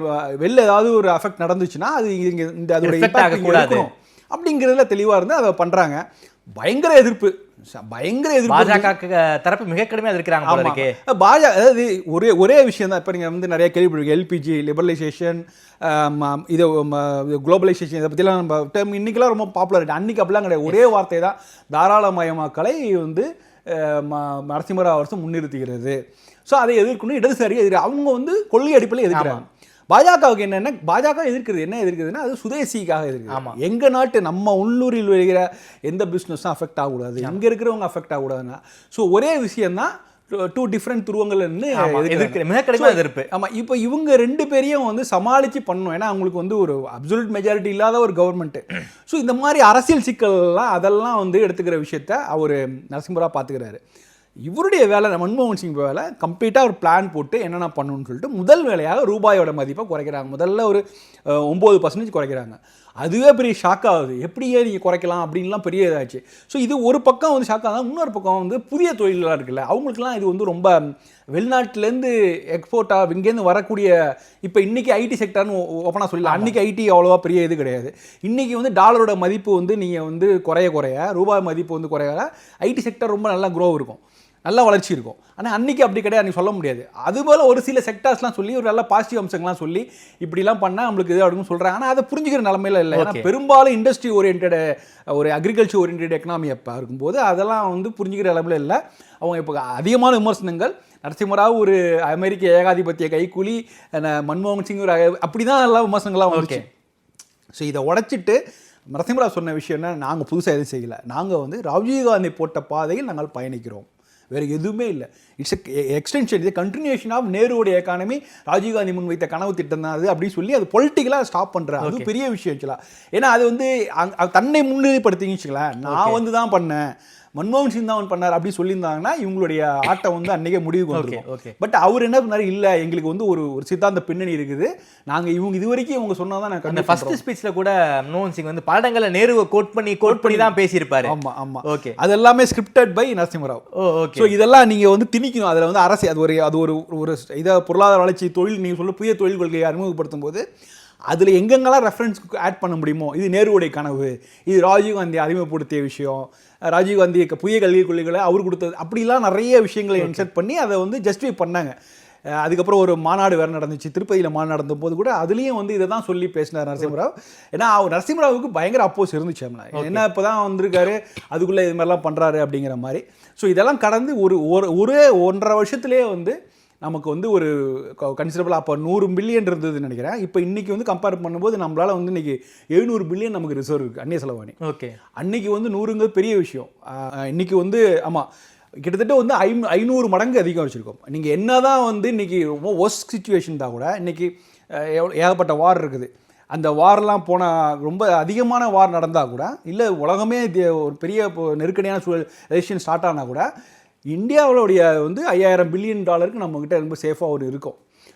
வெளில ஏதாவது ஒரு அஃபெக்ட் நடந்துச்சுன்னா அது இங்கே இந்த அதோட இம்பாக்ட் இருக்கணும் அப்படிங்கிறதுல தெளிவாக இருந்து அதை பண்ணுறாங்க. பயங்கர எதிர்ப்பு பாஜக தரப்பு மிக கடுமையாக இருக்கிறாங்க. அதாவது ஒரே விஷயம் தான். இப்போ நீங்கள் வந்து நிறைய கேள்விப்படுவீங்க, எல்பிஜி லிபரலைசேஷன், இது குளோபலைசேஷன், இதை பற்றிலாம் நம்ம டேர்ம் இன்றைக்கெல்லாம் ரொம்ப பாப்புலர். அன்றைக்கி அப்படிலாம் கிடையாது. ஒரே வார்த்தை தான், தாராளமயமாக்கலை வந்து நரசிம்மராவ் அரசு முன்னிறுத்துகிறது. ஸோ அதை எதிர்க்கணும், இடதுசாரியை அவங்க வந்து கொள்கை அடிப்படையில் எதிர்க்கிறாங்க. பாஜகவுக்கு என்னென்ன, பாஜக எதிர்க்குதுன்னா அது சுதேசிக்காக எதிர்க்குது. எங்கள் நாட்டு நம்ம உள்ளூரில் வருகிற எந்த பிஸ்னஸும் அஃபெக்ட் ஆகக்கூடாது, இங்கே இருக்கிறவங்க அஃபெக்ட் ஆகக்கூடாதுன்னா. ஸோ ஒரே விஷயந்தான், 2 டிஃப்ரெண்ட் துருவங்கள் மிக கடுமையாக எதிர்ப்பு. ஆமாம், இப்போ இவங்க 2 பேரையும் வந்து சமாளித்து பண்ணணும். ஏன்னா அவங்களுக்கு வந்து ஒரு அப்சல்யூட் மெஜாரிட்டி இல்லாத ஒரு கவர்மெண்ட்டு. ஸோ இந்த மாதிரி அரசியல் சிக்கல்லாம் அதெல்லாம் வந்து எடுத்துக்கிற விஷயத்த அவர் நரசிம்மராவ் பார்த்துக்கிறாரு. இவருடைய வேலை, மன்மோகன் சிங் வேலை கம்ப்ளீட்டாக ஒரு பிளான் போட்டு என்னென்ன பண்ணணும்னு சொல்லிட்டு முதல் வேலையாக ரூபாயோட மதிப்பை குறைக்கிறாங்க. முதல்ல ஒரு 9% குறைக்கிறாங்க. அதுவே பெரிய ஷாக் ஆகுது. எப்படியே நீங்கள் குறைக்கலாம் அப்படின்லாம் பெரிய இதாச்சு. ஸோ இது ஒரு பக்கம் வந்து ஷாக் ஆகுது. இன்னொரு பக்கம் வந்து புதிய தொழில்களாக இருக்குல்ல, அவங்களுக்குலாம் இது வந்து ரொம்ப வெளிநாட்டிலேருந்து எக்ஸ்போர்ட்டாக இங்கேருந்து வரக்கூடிய, இப்போ இன்றைக்கி ஐடி செக்டர்னு ஓப்பனாக சொல்லலாம். அன்றைக்கி ஐடி அவ்வளோவா பெரிய இது கிடையாது. இன்றைக்கி வந்து டாலரோட மதிப்பு வந்து நீங்கள் வந்து குறைய ரூபாய் மதிப்பு வந்து குறைய ஐடி செக்டர் ரொம்ப நல்லா க்ரோ இருக்கும். நல்ல வளர்ச்சி இருக்கும். ஆனால் அன்றைக்கி அப்படி கிடையாது, நீ சொல்ல முடியாது. அதுபோல் ஒரு சில செக்டார்ஸ்லாம் சொல்லி ஒரு நல்ல பாசிட்டிவ் அம்சங்கள்லாம் சொல்லி இப்படிலாம் பண்ணால் நம்மளுக்கு இது அப்படின்னு சொல்கிறாங்க. ஆனால் அதை புரிஞ்சுக்கிற நிலமையில இல்லை. ஏன்னா பெரும்பாலும் இண்டஸ்ட்ரி ஓரியன்ட் ஒரு அக்ரிகல்ச்சர் ஓரியன்ட் எக்கனாமி அப்போ இருக்கும்போது அதெல்லாம் வந்து புரிஞ்சுக்கிற நிலமையில இல்லை. அவங்க இப்போ அதிகமான விமர்சனங்கள் நரசிம்மராவ் ஒரு அமெரிக்க ஏகாதிபத்திய கைக்கூலி, மன்மோகன் சிங் ஒரு அப்படி தான் எல்லாம் விமர்சனங்கள்லாம் வந்துச்சு. ஸோ இதை உடைச்சிட்டு நரசிம்மராவ் சொன்ன விஷயம் என்ன, நாங்கள் புதுசாக எதுவும் செய்யலை, நாங்கள் வந்து ராஜீவ்காந்தி போட்ட பாதையில் நாங்கள் பயணிக்கிறோம், வேறு எதுவுமே இல்லை. இட்ஸ் எக்ஸ்டென்ஷன், இது கண்டினியூஷன் ஆஃப் நேருடைய எக்கானமி, ராஜீவ்காந்தி முன் வைத்த கனவு திட்டம் தான் அது அப்படின்னு சொல்லி அது பொலிட்டிக்கலாக ஸ்டாப் பண்ணுறேன். அது பெரிய விஷயம் ஆக்சுவலாக. ஏன்னா அது வந்து தன்னை முன்னிலைப்படுத்தின்னு வச்சுக்கலாம், நான் வந்து தான் பண்ணேன், மன்மோகன் சிங் தான் பண்ணார் அப்படி சொல்லியிருந்தாங்கன்னா இவங்களுடைய ஆட்டம் வந்து அன்றைக்கே முடிவுக்கு வந்துருக்கும். பட் அவர் என்ன பண்ணார், இல்லை எங்களுக்கு வந்து ஒரு சித்தாந்த பின்னணி இருக்குது, நாங்கள் இவங்க இது வரைக்கும் இவங்க சொன்னால் தான் நான் ஃபர்ஸ்ட் ஸ்பீச்சில் கூட மன்மோகன் சிங் வந்து படங்களை நேருவை கோட் பண்ணி தான் பேசியிருப்பாரு. ஆமாம் ஆமாம், ஓகே. அது எல்லாமே scripted by Narasimha Rao. Okay. So இதெல்லாம் நீங்கள் வந்து திணிக்கணும். அதில் வந்து அரசு அது ஒரு இதை பொருளாதார வளர்ச்சி தொழில் நீங்கள் சொல்ல புதிய தொழில் கொள்கையை அறிமுகப்படுத்தும் போது அதில் எங்கெங்கெல்லாம் ரெஃபரன்ஸ்க்கு ஆட் பண்ண முடியுமோ, இது நேருடைய கனவு, இது ராஜீவ்காந்தி அறிமுகப்படுத்திய விஷயம், ராஜீவ்காந்தி புதிய கல்விக் கொள்கைகளை அவர் கொடுத்தது, அப்படிலாம் நிறைய விஷயங்களை இன்செர்ட் பண்ணி அதை வந்து ஜஸ்டிஃபை பண்ணாங்க. அதுக்கப்புறம் ஒரு மாநாடு வேறு நடந்துச்சு, திருப்பதியில் மாநாடு நடந்த போது கூட அதுலேயும் வந்து இதை தான் சொல்லி பேசினார் நரசிம்மராவ். ஏன்னா நரசிம்மராவுக்கு பயங்கர அப்போஸ் இருந்துச்சு. என்ன இப்போ தான் வந்திருக்காரு, அதுக்குள்ளே இது மாதிரிலாம் பண்ணுறாரு அப்படிங்கிற மாதிரி. ஸோ இதெல்லாம் கடந்து ஒரு 1.5 வருஷத்துலேயே வந்து நமக்கு வந்து ஒரு கன்சிடபிளாக அப்போ 100 பில்லியன் இருந்ததுன்னு நினைக்கிறேன். இப்போ இன்றைக்கி வந்து கம்பேர் பண்ணும்போது நம்மளால் வந்து இன்றைக்கி 700 பில்லியன் நமக்கு ரிசர்வ் இருக்குது அந்நிய செலவாணி. ஓகே. அன்றைக்கி வந்து 100ங்கிறது பெரிய விஷயம். இன்றைக்கி வந்து ஆமாம் கிட்டத்தட்ட வந்து 500 மடங்கு அதிகம் வச்சுருக்கோம். நீங்கள் என்ன தான் வந்து இன்றைக்கி ரொம்ப ஒர்ஸ்ட் சிச்சுவேஷன் தான் கூட இன்றைக்கி ஏகப்பட்ட வார் இருக்குது. அந்த வாரெலாம் போனால் ரொம்ப அதிகமான வார் நடந்தால் கூட, இல்லை உலகமே ஒரு பெரிய நெருக்கடியான சூழல் ரெசிஷன் ஸ்டார்ட் ஆனால் கூட இந்தியாவுடைய வந்து $5000 பில்லியன் நம்மக்கிட்ட ரொம்ப சேஃபாக ஒரு இருக்கும்.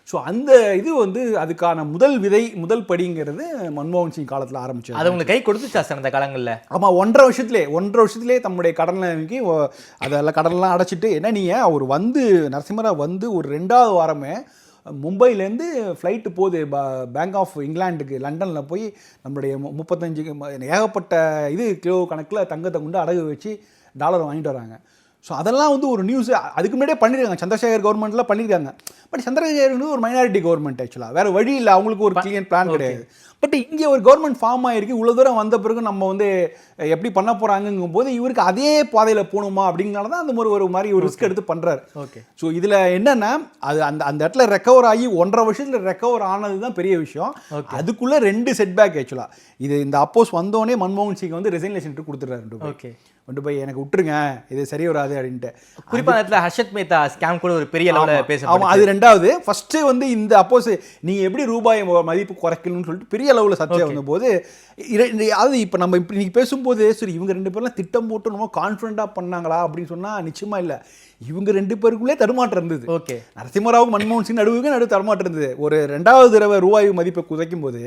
ஸோ அந்த இது வந்து அதுக்கான முதல் படிங்கிறது மன்மோகன் சிங் காலத்தில் ஆரம்பிச்சு. அது உங்களுக்கு கை கொடுத்துச்சா சார் அந்த காலங்களில்? ஆமாம், 1.5 வருஷத்துலேயே தம்முடைய கடனில் அதெல்லாம் கடனெலாம் அடைச்சிட்டு, என்ன நீங்கள் அவர் வந்து நரசிம்மராவ் வந்து ஒரு 2வது வாரமே மும்பையிலேருந்து ஃப்ளைட்டு போகுது பேங்க் ஆஃப் இங்கிலாண்டுக்கு, லண்டனில் போய் நம்மளுடைய 35 ஏகப்பட்ட கிலோ கணக்கில் தங்கத்தை கொண்டு அடகு வச்சு டாலர் வாங்கிட்டு வராங்க. ஸோ அதெல்லாம் வந்து ஒரு நியூஸ் அதுக்கு முன்னாடியே பண்ணியிருக்காங்க. சந்திரசேகர் கவர்மெண்ட்லாம் பண்ணியிருக்காங்க. பட் சந்திரசேகர் வந்து ஒரு மைனாரிட்டி கவர்மெண்ட் ஆக்சுவலாக, வேறு வழி இல்லை, அவங்களுக்கு ஒரு கிளியர் பிளான் கிடையாது. பட் இங்கே ஒரு கவர்மெண்ட் ஃபார்ம் ஆகிருக்கு, இவ்வளோ தூரம் வந்த பிறகு நம்ம வந்து எப்படி பண்ண போகிறாங்கங்கும் போது இவருக்கு அதே பாதையில் போகணுமா அப்படிங்கிறனால தான் அந்த ஒரு மாதிரி ஒரு ரிஸ்க் எடுத்து பண்ணுறாரு. ஓகே. ஸோ இதில் என்னென்னா அது அந்த இடத்துல ரெக்கவர் ஆகி 1.5 வருஷத்தில் ரெக்கவர் ஆனது தான் பெரிய விஷயம். அதுக்குள்ளே 2 செட்பேக் ஆக்சுவலாக. இந்த அப்போஸ் வந்தோடனே மன்மோகன் சிங் வந்து ரெசிக்னேஷன் கொடுத்துட்றாரு. ஓகே, கொண்டு போய் எனக்கு விட்டுருங்க, இது சரி வராது அப்படின்ட்டு. குறிப்பாக நேரத்தில் ஹர்ஷத் மேத்தா ஸ்கேம் கூட ஒரு பெரிய லெவலில் பேச. ஆமாம், அது 2வது. ஃபஸ்ட்டு வந்து இந்த அப்போஸ் நீங்கள் எப்படி ரூபாய் மதிப்பு குறைக்கணும்னு சொல்லிட்டு பெரிய அளவில் சர்ச்சை வந்தபோது, அது இப்போ நம்ம இப்படி நீங்கள் பேசும்போது சரி இவங்க 2 பேர்லாம் திட்டம் போட்டு ரொம்ப கான்ஃபிடண்ட்டாக பண்ணாங்களா அப்படின்னு சொன்னால் நிச்சயமாக இல்லை. இவங்க 2 பேருக்குள்ளே தடுமாற்றம் இருந்தது. ஓகே. நரசிம்மராவுக்கு மன்மோகன் சிங் நடுவு தடுமாற்றம் இருந்தது. ஒரு 2வது தடவை ரூபாய் மதிப்பை குறைக்கும் போது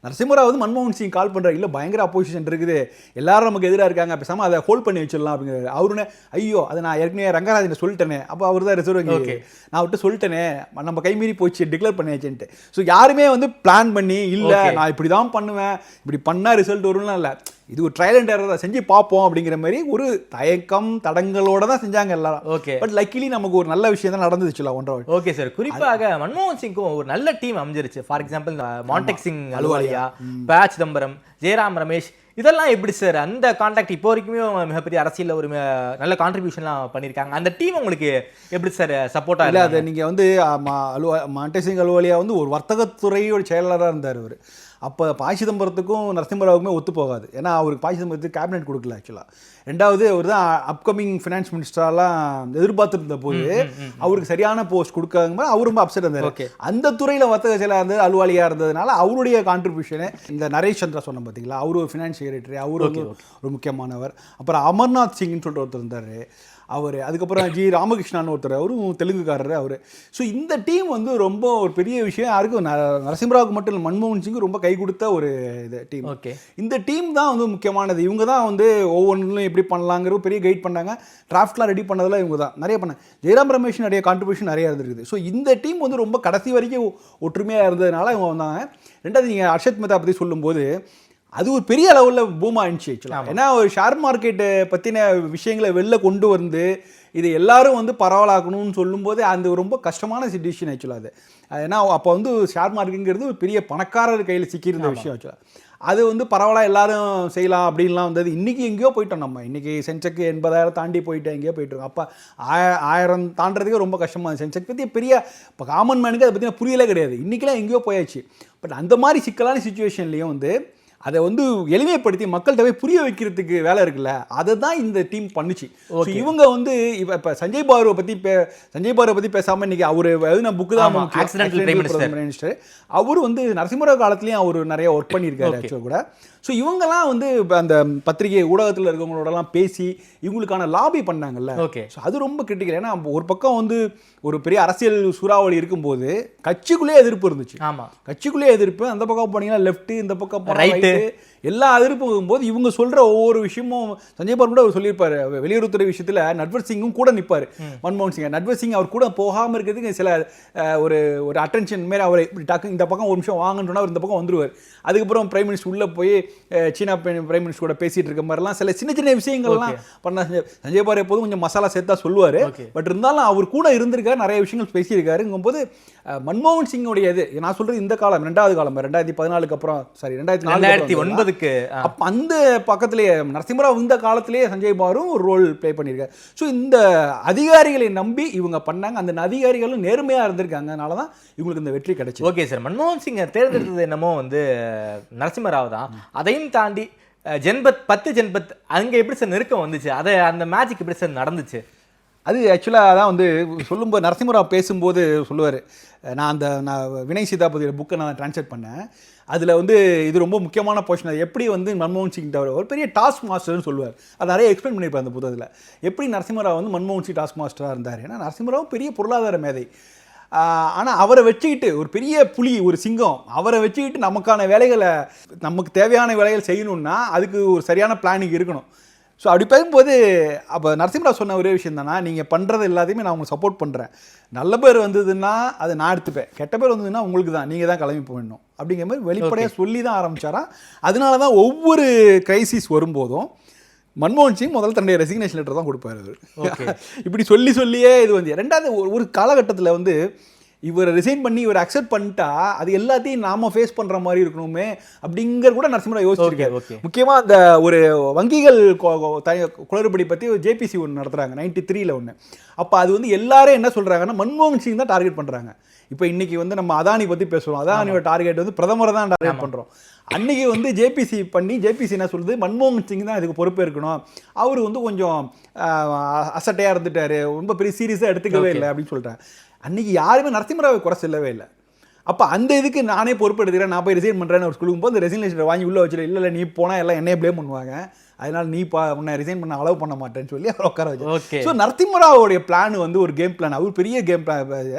நரசிம்மராவ் வந்து மன்மோகன் சிங் கால் பண்ணுறாரு, இல்லை பயங்கர அப்போசிஷன் இருக்குது, எல்லாரும் நமக்கு எதிராக இருக்காங்க, பேசாமல் அதை ஹோல்ட் பண்ணி வச்சிடலாம் அப்படிங்கிறாரு. அவருன்னு ஐயோ அதை நான் ஏற்கனவே ரங்கராஜனை சொல்லிட்டேனே, அப்போ அவர் தான் ரிசர்வ் வங்கி, நான் அவர்கிட்ட சொல்லிட்டேனே, நம்ம கைமீறி போச்சு, டிக்ளேர் பண்ணியாச்சுன்ட்டு. ஸோ யாருமே வந்து பிளான் பண்ணி இல்லை நான் இப்படி தான் பண்ணுவேன், இப்படி பண்ணால் ரிசல்ட் வரும்லாம் இல்லை, இது ஒரு ட்ரையல் அண்ட் எரர் தான், செஞ்சு பார்ப்போம் அப்படிங்கிற மாதிரி ஒரு தயக்கம் தடங்களோட தான் செஞ்சாங்க எல்லாரும். ஓகே. பட் லக்கிலி நமக்கு ஒரு நல்ல விஷயம் தான் நடந்துச்சுல 1.5. Okay sir. குறிப்பாக மன்மோகன் சிங்க்கும் ஒரு நல்ல டீம் அமைஞ்சிருச்சு. For example Montek Singh Ahluwalia, P. சிதம்பரம், ஜெயராம் ரமேஷ், இதெல்லாம் எப்படி சார் அந்த கான்டாக்ட் இப்போ வரைக்குமே மிகப்பெரிய அரசியலில் ஒரு நல்ல கான்ட்ரிபியூஷன்லாம் பண்ணியிருக்காங்க. அந்த டீம் உங்களுக்கு எப்படி சார் சப்போர்ட்டாக இல்லை? அது நீங்கள் வந்து மான்டெக் சிங் அலுவாலியா வந்து ஒரு வர்த்தகத்துறையோட செயலாளராக இருந்தார் அவர். அப்போ ப. சிதம்பரத்துக்கும் நரசிம்மராவுக்குமே ஒத்து போகாது. ஏன்னா அவருக்கு ப. சிதம்பரத்துக்கு கேபினெட் கொடுக்கல ஆக்சுவலாக. 2வது அவர் தான் அப்கமிங் ஃபினான்ஸ் மினிஸ்டரெலாம் எதிர்பார்த்துருந்த போது அவருக்கு சரியான போஸ்ட் கொடுக்காத அவர் ரொம்ப அப்செட் இருந்தார். ஓகே. அந்த துறையில் வர்த்தக செயலாக இருந்தது, அலுவாலியாக இருந்ததுனால அவருடைய கான்ட்ரிபியூஷனு இந்த நரேஷ் சந்திரா சொன்ன பார்த்தீங்களா, அவர் ஒரு ஃபினான்ஸ் செக்ரட்டரி, அவர் வந்து ஒரு முக்கியமான. அப்புறம் அமர்நாத் சிங்னு சொல்லிட்டு ஒருத்தர் இருந்தார் அவர். அதுக்கப்புறம் ஜி. ராமகிருஷ்ணான்னு ஒருத்தர், அவரும் தெலுங்குக்காரர் அவர். ஸோ இந்த டீம் வந்து ரொம்ப ஒரு பெரிய விஷயம். யாருக்கும் நரசிம்மராவுக்கு மட்டும் இல்லை, மன்மோகன் சிங்கு ரொம்ப கை கொடுத்த ஒரு இது டீம். ஓகே. இந்த டீம் தான் வந்து முக்கியமானது. இவங்க தான் வந்து ஒவ்வொன்றும் எப்படி பண்ணலாங்கிற பெரிய கைட் பண்ணாங்க. டிராஃப்ட்லாம் ரெடி பண்ணதெல்லாம் இவங்க தான் நிறைய பண்ணாங்க. ஜெயராம் ரமேஷ் நிறைய கான்ட்ரிபியூஷன் நிறைய இருந்திருக்குது. ஸோ இந்த டீம் வந்து ரொம்ப கடைசி வரைக்கும் ஒற்றுமையாக இருந்ததுனால இவங்க வந்தாங்க. 2வது நீங்கள் ஹர்ஷத் மேத்தா பற்றி சொல்லும்போது அது ஒரு பெரிய லெவலில் பூம் ஆயிடுச்சு ஆக்சுவலாக. ஏன்னா ஒரு ஷேர் மார்க்கெட்டை பற்றின விஷயங்களை வெளில கொண்டு வந்து இது எல்லாரும் வந்து பரவலாக்கணும்னு சொல்லும்போது அந்த ரொம்ப கஷ்டமான சிச்சுவேஷன் ஆக்சுவலாக அது. ஏன்னா அப்போ வந்து ஷேர் மார்க்கெட்டுங்கிறது ஒரு பெரிய பணக்காரர் கையில் சிக்கியிருந்த விஷயம் ஆக்சுவலாக. அது வந்து பரவாயில்ல எல்லாரும் செய்யலாம் அப்படின்லாம் வந்தது. இன்றைக்கி எங்கேயோ போயிட்டோம் நம்ம. இன்றைக்கி சென்செக்ஸ் 80,000 தாண்டி போயிட்டோம், எங்கேயோ போயிட்டுருக்கோம். அப்போ 1000 தாண்டதுக்கே ரொம்ப கஷ்டமாக. சென்செக்ஸ் பற்றி பெரிய இப்போ காமன் மேனுக்கு அதை பற்றின புரியலே கிடையாது. இன்றைக்கெலாம் எங்கேயோ போயாச்சு. பட் அந்த மாதிரி சிக்கலான சுச்சுவேஷன்லேயும் வந்து அதை வந்து எளிமைப்படுத்தி மக்கள்கிட்ட போய் புரிய வைக்கிறதுக்கு வேலை இருக்குல்ல, அதை தான் இந்த டீம் பண்ணுச்சு. இவங்க வந்து இப்போ சஞ்சய் பார்வை பற்றி பேசாமல் இன்றைக்கி அவர் எழுதின புக்கு தான் மினிஸ்டர். அவர் வந்து நரசிம்மராவ் காலத்துலேயும் அவர் நிறைய ஒர்க் பண்ணியிருக்காரு ஆக்சுவலாக கூட. ஸோ இவங்கெல்லாம் வந்து அந்த பத்திரிகை ஊடகத்தில் இருக்கவங்களோடலாம் பேசி இவங்களுக்கான லாபி பண்ணாங்கல்ல. ஓகே, ஸோ அது ரொம்ப கிரிட்டிக்கல். ஏன்னா ஒரு பக்கம் வந்து ஒரு பெரிய அரசியல் சூறாவளி இருக்கும்போது கட்சிக்குள்ளேயே எதிர்ப்பு இருந்துச்சு. ஆமாம், கட்சிக்குள்ளேயே எதிர்ப்பு. அந்த பக்கம் போனீங்கன்னா லெஃப்ட், இந்த பக்கம் ரைட்டு, எல்லா எதிர்ப்பும் போது இவங்க சொல்கிற ஒவ்வொரு விஷயமும் சஞ்சய் பார்வ் கூட அவர் சொல்லியிருப்பார். வெளியுறவுத்துறை விஷயத்தில் நட்வர் சிங்கும் கூட நிற்பார். மன்மோகன் சிங் நட்வர் சிங் அவர் கூட போகாமல் இருக்கிறதுக்கு சில ஒரு அட்டென்ஷன் மாரி அவர் இப்படி டக்கு இந்த பக்கம் ஒரு நிமிஷம் வாங்கன்னு சொன்னால் அவர் இந்த பக்கம் வந்துருவார். அதுக்கப்புறம் பிரைம் மினிஸ்டர் உள்ளே போய் சீனா பிரைம் மினிஸ்டர் கூட பேசிகிட்டு இருக்க மாதிரிலாம் சில சின்ன சின்ன விஷயங்கள்லாம் பண்ண சஞ்சய் பார்வ் எப்போதும் கொஞ்சம் மசாலா சேர்த்தா சொல்லுவார். பட் இருந்தாலும் அவர் கூட இருந்திருக்காரு, நிறைய விஷயங்கள் பேசியிருக்காருங்கும்போது மன்மோகன் சிங்கோடைய இது நான் சொல்கிறது இந்த காலம் 2வது காலம் 2014 அப்புறம் 2009 அப்போ அந்த பக்கத்திலேயே நரசிம்மராவ் இந்த காலத்திலேயே சஞ்சய் பார்வும் ஒரு ரோல் ப்ளே பண்ணியிருக்காரு. ஸோ இந்த அதிகாரிகளை நம்பி இவங்க பண்ணாங்க. அந்த அதிகாரிகளும் நேர்மையாக இருந்திருக்காங்க. அதனால தான் இவங்களுக்கு இந்த வெற்றி கிடைச்சு. ஓகே சார், மன்மோகன் சிங்கை தேர்ந்தெடுத்தது என்னமோ வந்து நரசிம்மராவ் தான். அதையும் தாண்டி ஜன்பத் 10 ஜன்பத் அங்கே எப்படி சார் நெருக்கம் வந்துச்சு? அந்த மேஜிக் எப்படி சார் நடந்துச்சு? அது ஆக்சுவலாக அதான் வந்து சொல்லும்போது நரசிம்மராவ் பேசும்போது சொல்லுவார், நான் வினய் சீதாபதியோட புக்கை நான் ட்ரான்ஸ்லேட் பண்ணேன். அதில் வந்து இது ரொம்ப முக்கியமான போர்ஷன். அது எப்படி வந்து மன்மோகன் சிங் ஒரு பெரிய டாஸ்க் மாஸ்டர்னு சொல்லுவார். அது நிறைய எக்ஸ்பிளைன் பண்ணியிருப்பார் அந்த புத்தகத்தில். எப்படி நரசிம்மராவ் வந்து மன்மோகன் சிங் டாஸ்க் மாஸ்டராக இருந்தார். ஏன்னா நரசிம்மராவ் பெரிய பொருளாதார மேதை. ஆனால் அவரை வச்சுக்கிட்டு ஒரு பெரிய புலி, ஒரு சிங்கம், அவரை வச்சுக்கிட்டு நமக்கான வேலைகளை, நமக்கு தேவையான வேலைகள் செய்யணுன்னா அதுக்கு ஒரு சரியான பிளானிங் இருக்கணும். ஸோ அப்படி பார்க்கும்போது அப்போ நரசிம்மராவ் சொன்ன ஒரே விஷயம் தானே, நீங்கள் பண்ணுறது எல்லாத்தையுமே நான் உங்களுக்கு சப்போர்ட் பண்ணுறேன். நல்ல பேர் வந்ததுன்னா அதை நான் எடுத்துப்பேன், கெட்ட பேர் வந்ததுன்னா உங்களுக்கு தான், நீங்கள் தான் கிளம்பி போயிடணும் அப்படிங்கிற மாதிரி வெளிப்படையாக சொல்லி தான் ஆரம்பித்தாராம். அதனால தான் ஒவ்வொரு கிரைசிஸ் வரும்போதும் மன்மோகன் சிங் முதல்ல தன்னுடைய ரெசிக்னேஷன் லெட்டர் தான் கொடுப்பாரு. இப்படி சொல்லியே இது வந்து 2வது ஒரு காலகட்டத்தில் வந்து இவர் ரிசைன் பண்ணி இவர் அக்செப்ட் பண்ணிட்டா அது எல்லாத்தையும் நாம ஃபேஸ் பண்ணுற மாதிரி இருக்கணுமே அப்படிங்கிற கூட நரசிம்மராவ் யோசிச்சிருக்காரு. முக்கியமாக அந்த ஒரு வங்கிகள் குளறுபடி பற்றி ஜேபிசி ஒன்று நடத்துகிறாங்க 93 ஒன்று. அப்போ அது வந்து எல்லாரும் என்ன சொல்கிறாங்கன்னா மன்மோகன் சிங் தான் டார்கெட் பண்ணுறாங்க. இப்போ இன்றைக்கி வந்து நம்ம அதானி பற்றி பேசுகிறோம், அதானியோட டார்கெட் வந்து பிரதமரை தான் டார்கெட் பண்ணுறோம். அன்றைக்கி வந்து ஜேபிசி என்ன சொல்லுது, மன்மோகன் சிங் தான் இதுக்கு பொறுப்பு இருக்கணும், அவர் வந்து கொஞ்சம் அசட்டையாக இருந்துட்டார், ரொம்ப பெரிய சீரியஸாக எடுத்துக்கவே இல்லை அப்படின்னு சொல்கிறேன். அன்றைக்கி யாருமே நரசிம்மராவை குறை சொல்லவே இல்லை. அப்போ அந்த இதுக்கு நானே பொறுப்பு எடுத்துக்கிறேன், நான் போய் ரிசைன் பண்ணுறேன்னு ஒரு சொல்லும்போது அந்த ரெசிக்னேஷன் வாங்கி உள்ளே வச்சுட்டு இல்லை நீ போனால் எல்லாம் என்னையே ப்ளேம் பண்ணுவாங்க, அதனால் நீ உன்னை ரிசைன் பண்ண அலோவ் பண்ண மாட்டேன்னு சொல்லி அவர் உட்கார வச்சு. ஸோ நரசிம்மராவோடைய பிளான் வந்து ஒரு கேம் பிளான், அவர் பெரிய கேம் பிளான்,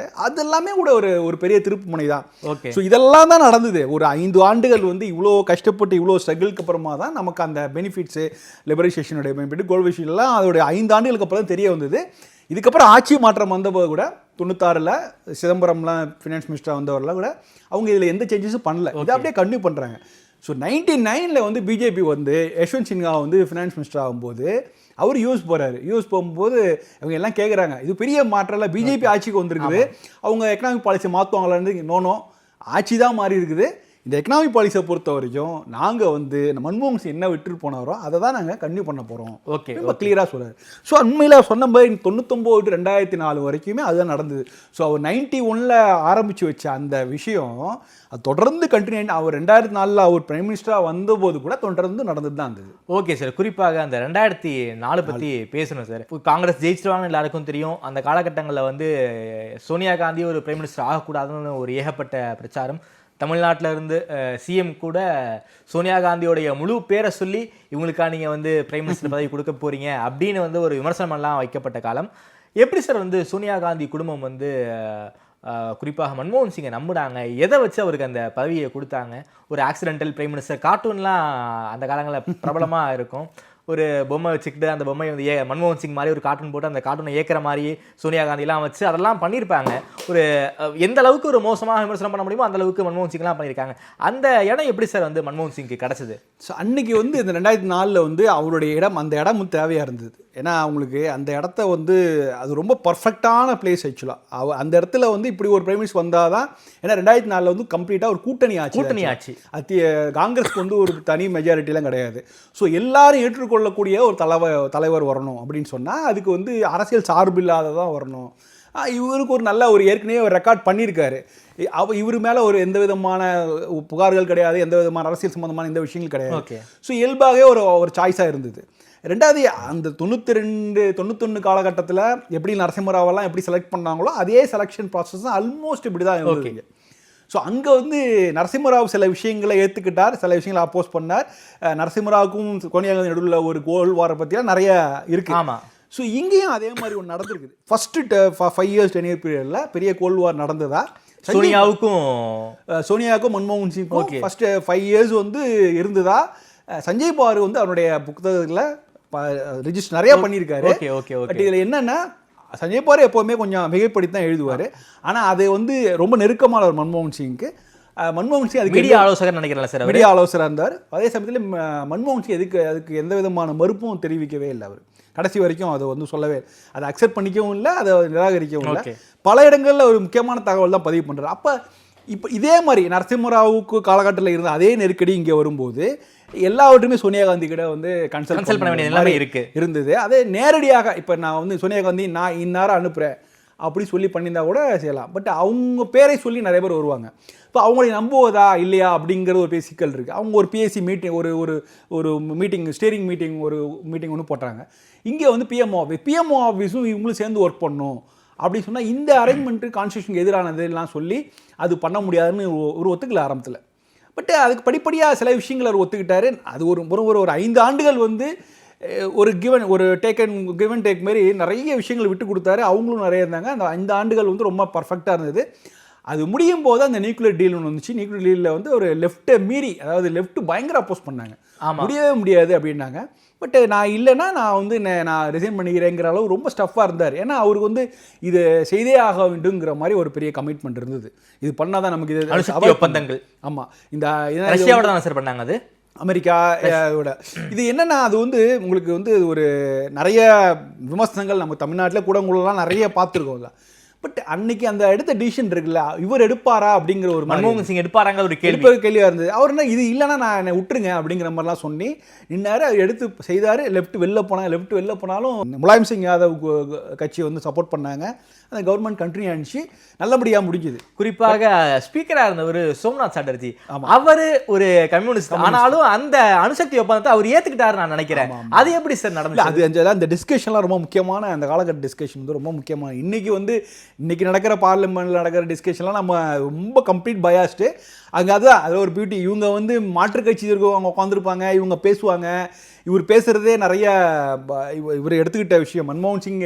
அது எல்லாமே கூட ஒரு பெரிய திருப்பு முனை தான். ஸோ இதெல்லாம் தான் நடந்தது. ஒரு 5 ஆண்டுகள் வந்து இவ்வளோ கஷ்டப்பட்டு இவ்வளோ ஸ்ட்ரகிளுக்கு அப்புறமா தான் நமக்கு அந்த பெனிஃபிட்ஸு, லிபரேஷனுடைய பெனிஃபிட், கோல்டு விஷயம்லாம் அதோடைய 5 ஆண்டுகளுக்கு அப்புறம் தான் தெரிய வந்தது. இதுக்கப்புறம் ஆட்சி மாற்றம் வந்தபோது கூட 96 சிதம்பரம்லாம் ஃபினான்ஸ் மினிஸ்டராக வந்தவரெலாம் கூட அவங்க இதில் எந்த சேஞ்சஸும் பண்ணல, இதை அப்படியே கண்டினியூ பண்ணுறாங்க. ஸோ 99 வந்து பிஜேபி வந்து யஷ்வந்த் சின்ஹா வந்து ஃபினான்ஸ் மினிஸ்டர் ஆகும்போது அவர் யூஎஸ் போகிறாரு. யூஎஸ் போகும்போது அவங்க எல்லாம் கேட்குறாங்க, இது பெரிய மாற்றம் இல்லை, பிஜேபி ஆட்சிக்கு வந்திருக்குது, அவங்க எக்கனாமிக் பாலிசி மாற்றுவாங்களான்னு. நோனோ, ஆட்சி தான் மாறி இருக்குது. இந்த எக்கனாமிக் பாலிசியை பொறுத்த வரைக்கும் நாங்கள் வந்து மன்மோகன் சிங் என்ன விட்டுட்டு போனாரோ அதை தான் நாங்கள் கன்டினியூ பண்ண போகிறோம். ஓகே, ரொம்ப கிளியராக சொல்கிறார். ஸோ உண்மையில் சொன்ன மாதிரி 99 to 2004 வரைக்குமே அதுதான் நடந்தது. ஸோ அவர் 91 ஆரம்பித்து வச்ச அந்த விஷயம் அது தொடர்ந்து கண்டினியூ. அவர் 2004 அவர் பிரைம் மினிஸ்டராக வந்தபோது கூட தொடர்ந்து நடந்தது தான் இருந்தது. ஓகே சார், குறிப்பாக அந்த 2004 பற்றி பேசணும் சார். காங்கிரஸ் ஜெயிச்சிருவாங்கன்னு எல்லாருக்கும் தெரியும். அந்த காலகட்டங்களில் வந்து சோனியா காந்தி ஒரு பிரைம் மினிஸ்டர் ஆகக்கூடாதுன்னு ஒரு ஏகப்பட்ட பிரச்சாரம். தமிழ்நாட்டில் இருந்து சிஎம் கூட சோனியா காந்தியோடைய முழு பேரை சொல்லி இவங்களுக்காக நீங்கள் வந்து பிரைம் மினிஸ்டர் பதவி கொடுக்க போகிறீங்க அப்படின்னு வந்து ஒரு விமர்சனமெல்லாம் வைக்கப்பட்ட காலம். எப்படி சார் வந்து சோனியா காந்தி குடும்பம் வந்து குறிப்பாக மன்மோகன் சிங்கை நம்பினாங்க? எதை வச்சு அவருக்கு அந்த பதவியை கொடுத்தாங்க? ஒரு ஆக்சிடென்டல் பிரைம் மினிஸ்டர் கார்ட்டூன்லாம் அந்த காலங்களில் பிரபலமாக இருக்கும். ஒரு பொம்மை வச்சுக்கிட்டு அந்த பொம்மை வந்து மன்மோகன் சிங் மாதிரி ஒரு கார்ட்டூன் போட்டு அந்த கார்ட்டூனை ஏற்கிற மாதிரி சோனியா காந்திலாம் வச்சு அதெல்லாம் பண்ணியிருப்பாங்க. ஒரு எந்த அளவுக்கு ஒரு மோசமாக விமர்சனம் பண்ண முடியுமோ அந்த அளவுக்கு மன்மோகன் சிங்லாம் பண்ணியிருக்காங்க. அந்த இடம் எப்படி சார் வந்து மன்மோகன் சிங்க்கு கிடச்சிது? ஸோ அன்னைக்கு வந்து இந்த 2004 வந்து அவருடைய இடம், அந்த இடம் தேவையாக இருந்தது. ஏன்னா அவங்களுக்கு அந்த இடத்த வந்து அது ரொம்ப பர்ஃபெக்டான பிளேஸ் ஆக்சுவலாக. அந்த இடத்துல வந்து இப்படி ஒரு பிரைம் மினிஸ்டர் வந்தால் தான், ஏன்னா 2004 வந்து கம்ப்ளீட்டாக ஒரு கூட்டணி ஆச்சு. காங்கிரஸ்க்கு வந்து ஒரு தனி மெஜாரிட்டிலாம் கிடையாது. ஸோ எல்லாரும் ஏற்றுக்கொள்ளக்கூடிய ஒரு தலைவர் வரணும் அப்படின்னு சொன்னால் அதுக்கு வந்து அரசியல் சார்பு இல்லாததான் வரணும். இவருக்கு ஒரு நல்ல ஒரு ஏற்கனவே ஒரு ரெக்கார்ட் பண்ணியிருக்காரு. இவர் மேலே ஒரு எந்த விதமான புகார்கள் கிடையாது, எந்த விதமான அரசியல் சம்பந்தமான எந்த விஷயங்கள் கிடையாது. ஸோ இயல்பாகவே ஒரு சாய்ஸாக இருந்தது. ரெண்டாவது அந்த 91 காலகட்டத்தில் எப்படி நரசிம்மராவெல்லாம் எப்படி செலக்ட் பண்ணாங்களோ அதே செலெக்ஷன் ப்ராசஸ் ஆல்மோஸ்ட் இப்படி தான் இருந்தது. ஸோ அங்கே வந்து நரசிம்மராவ் சில விஷயங்களை ஏற்றுக்கிட்டார், சில விஷயங்களை அப்போஸ் பண்ணார். நரசிம்மராவுக்கும் சோனியா காந்தி நடுவில் ஒரு கோல் வார பற்றிலாம் நிறைய இருக்குது. ஆமாம். ஸோ இங்கேயும் அதே மாதிரி ஒன்று நடந்திருக்குது. ஃபஸ்ட்டு 5 இயர்ஸ் 10 இயர் பீரியடில் பெரிய கோல் வார் நடந்ததா? சோனியாவுக்கும் மன்மோகன் சிங்க்கும் ஃபஸ்ட்டு 5 இயர்ஸ் வந்து இருந்ததா? சஞ்சய் பவார் வந்து அவருடைய புத்தகத்தில் ரிஜிஸ்டர் நிறையா பண்ணியிருக்காரு. பட் இதில் என்னென்னா சஞ்சய் பவார் எப்போவுமே கொஞ்சம் மிகைப்படுத்தி தான் எழுதுவார். ஆனால் அது வந்து ரொம்ப நெருக்கமான ஒரு மன்மோகன் சிங்க்கு. மன்மோகன் சிங் அதுக்கு மீடியா ஆலோசகர் நினைக்கிறேன் சார், மீடியா ஆலோசகராக இருந்தார். அதே சமயத்தில் மன்மோகன் சிங் அதுக்கு எந்த விதமான மறுப்பும் தெரிவிக்கவே இல்லை. அவர் கடைசி வரைக்கும் அதை வந்து சொல்லவே, அதை அக்செப்ட் பண்ணிக்கவும் இல்லை, அதை நிராகரிக்கவும் இல்லை. பல இடங்களில் ஒரு முக்கியமான தகவல் தான் பதிவு பண்ணுறாரு. அப்போ இப்போ இதே மாதிரி நரசிம்மராவுக்கு காலகட்டத்தில் இருந்த அதே நெருக்கடி இங்கே வரும்போது எல்லாவற்றுமே சோனியா காந்தி கிட்ட வந்து கன்சல்ட் பண்ண வேண்டிய நிலைமை இருந்தது. அதே நேரடியாக இப்போ நான் வந்து சோனியா காந்தி நான் இந்நேரம் அனுப்புகிறேன் அப்படி சொல்லி பண்ணியிருந்தா கூட செய்யலாம். பட் அவங்க பேரை சொல்லி நிறைய பேர் வருவாங்க. இப்போ அவங்களை நம்புவதா இல்லையா அப்படிங்கிற ஒரு பெரிய சிக்கல் இருக்குது. அவங்க ஒரு பிஎஸ்சி மீட்டிங் ஒரு மீட்டிங் ஸ்டேரிங் மீட்டிங் ஒன்று போட்டாங்க. இங்கே வந்து பிஎம்ஓ ஆஃபீஸும் இவங்களும் சேர்ந்து ஒர்க் பண்ணணும் அப்படின்னு சொன்னால் இந்த அரேஞ்ச்மெண்ட்டு கான்ஸ்டியூஷனுக்கு எதிரானதுலாம் சொல்லி அது பண்ண முடியாதுன்னு ஒரு ஒத்துக்கல ஆரம்பத்தில். பட் அதுக்கு படிப்படியாக சில விஷயங்கள் அவர் ஒத்துக்கிட்டாரு. அது ஒரு 5 ஆண்டுகள் வந்து ஒரு கிவன் டேக் மாதிரி நிறைய விஷயங்கள் விட்டு கொடுத்தாரு. அவங்களும் நிறைய இருந்தாங்க. அந்த 5 ஆண்டுகள் வந்து ரொம்ப பர்ஃபெக்டாக இருந்தது. அது முடியும் போது அந்த நியூக்ளியர் டீல் ஒன்று வந்துச்சு. நியூக்ளியர் டீலில் வந்து ஒரு லெஃப்ட்டை மீறி, அதாவது லெஃப்ட் பயங்கர அப்போஸ் பண்ணாங்க, முடியவே முடியாது அப்படின்னாங்க. பட் நான் இல்லைன்னா நான் ரிசைன் பண்ணிக்கிறேங்கிற அளவு ரொம்ப ஸ்டஃப்பாக இருந்தார். ஏன்னா அவருக்கு வந்து இது செய்தே ஆக வேண்டுங்கிற மாதிரி ஒரு பெரிய கமிட்மெண்ட் இருந்தது. இது பண்ணால் தான் நமக்கு இது ஒப்பந்தங்கள். ஆமாம், இந்த ரஷ்யாவோட தான் சார் பண்ணாங்க. அது அமெரிக்காவோட இது என்னன்னா, அது வந்து உங்களுக்கு வந்து ஒரு நிறைய விமர்சனங்கள் நம்ம தமிழ்நாட்டில் கூடங்குள்ளலாம் நிறைய பார்த்துருக்கோம்ல. பட் அன்னைக்கு அந்த எடுத்த டிசிஷன் இருக்குல்ல, இவர் எடுப்பாரா அப்படிங்கிற ஒரு மன்மோகன் சிங் எடுப்பாராங்க ஒரு கேள்வியாக இருந்தது. அவர் என்ன இது இல்லைன்னா நான் என்னை விட்டுருங்க அப்படிங்கிற மாதிரிலாம் சொல்லி நின்னாரு. எடுத்து செய்தார். லெஃப்ட் வெளில போனாலும் முலாயம் சிங் யாதவ் கட்சி வந்து சப்போர்ட் பண்ணாங்க. அந்த கவர்மெண்ட் கண்டினியூ ஆனிச்சு, நல்லபடியாக முடிஞ்சுது. குறிப்பாக ஸ்பீக்கராக இருந்தவர் சோம்நாத் சாட்டர்ஜி, அவர் ஒரு கம்யூனிஸ்ட், ஆனாலும் அந்த அணுசக்தி ஒப்பந்தத்தை அவர் ஏற்றுக்கிட்டாரு நான் நினைக்கிறேன். அது எப்படி சார் நடந்தது? அது அந்த டிஸ்கஷன்லாம் ரொம்ப முக்கியமான, அந்த காலகட்ட டிஸ்கஷன் வந்து ரொம்ப முக்கியமான. இன்னைக்கு நடக்கிற பார்லிமெண்ட்டில் நடக்கிற டிஸ்கஷன்லாம் நம்ம ரொம்ப கம்ப்ளீட் பயாஸ்டு. அங்கே அதுதான் அது ஒரு பியூட்டி. இவங்க வந்து மாற்றுக் கட்சி இருக்கவங்க உட்காந்துருப்பாங்க, இவங்க பேசுவாங்க. இவர் பேசுகிறதே நிறைய இவர் எடுத்துக்கிட்ட விஷயம். மன்மோகன் சிங்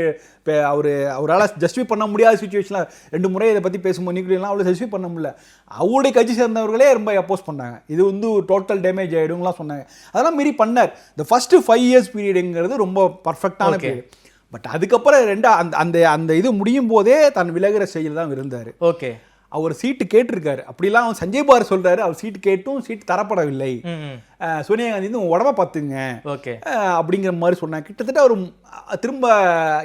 அவரால் ஜஸ்டிஃபை பண்ண முடியாத சுச்சுவேஷனில் 2 முறை இதை பற்றி பேசும்போது நியூக்ளியர்லாம் அவ்வளோ ஜஸ்டிஃபை பண்ண முடியல. அவருடைய கட்சி சேர்ந்தவர்களே ரொம்ப அப்போஸ் பண்ணாங்க. இது வந்து டோட்டல் டேமேஜ் ஆகிடுங்களாம் சொன்னாங்க. அதெல்லாம் மீறி பண்ணார். இந்த ஃபஸ்ட்டு 5 இயர்ஸ் பீரியடுங்கிறது ரொம்ப பர்ஃபெக்டான பீரியட். பட் அதுக்கப்புறம் அந்த இது முடியும் போதே தன் விலகிற ஸ்டேஜில் தான் இருந்தார். ஓகே, அவர் சீட்டு கேட்டிருக்காரு. அப்படிலாம் சஞ்சய் பவார் சொல்றாரு, அவர் சீட்டு கேட்டும் சீட்டு தரப்படவில்லை. சோனியா காந்தி வந்து உடம்ப பார்த்துங்க அப்படிங்கிற மாதிரி சொன்னாங்க. கிட்டத்தட்ட அவர் திரும்ப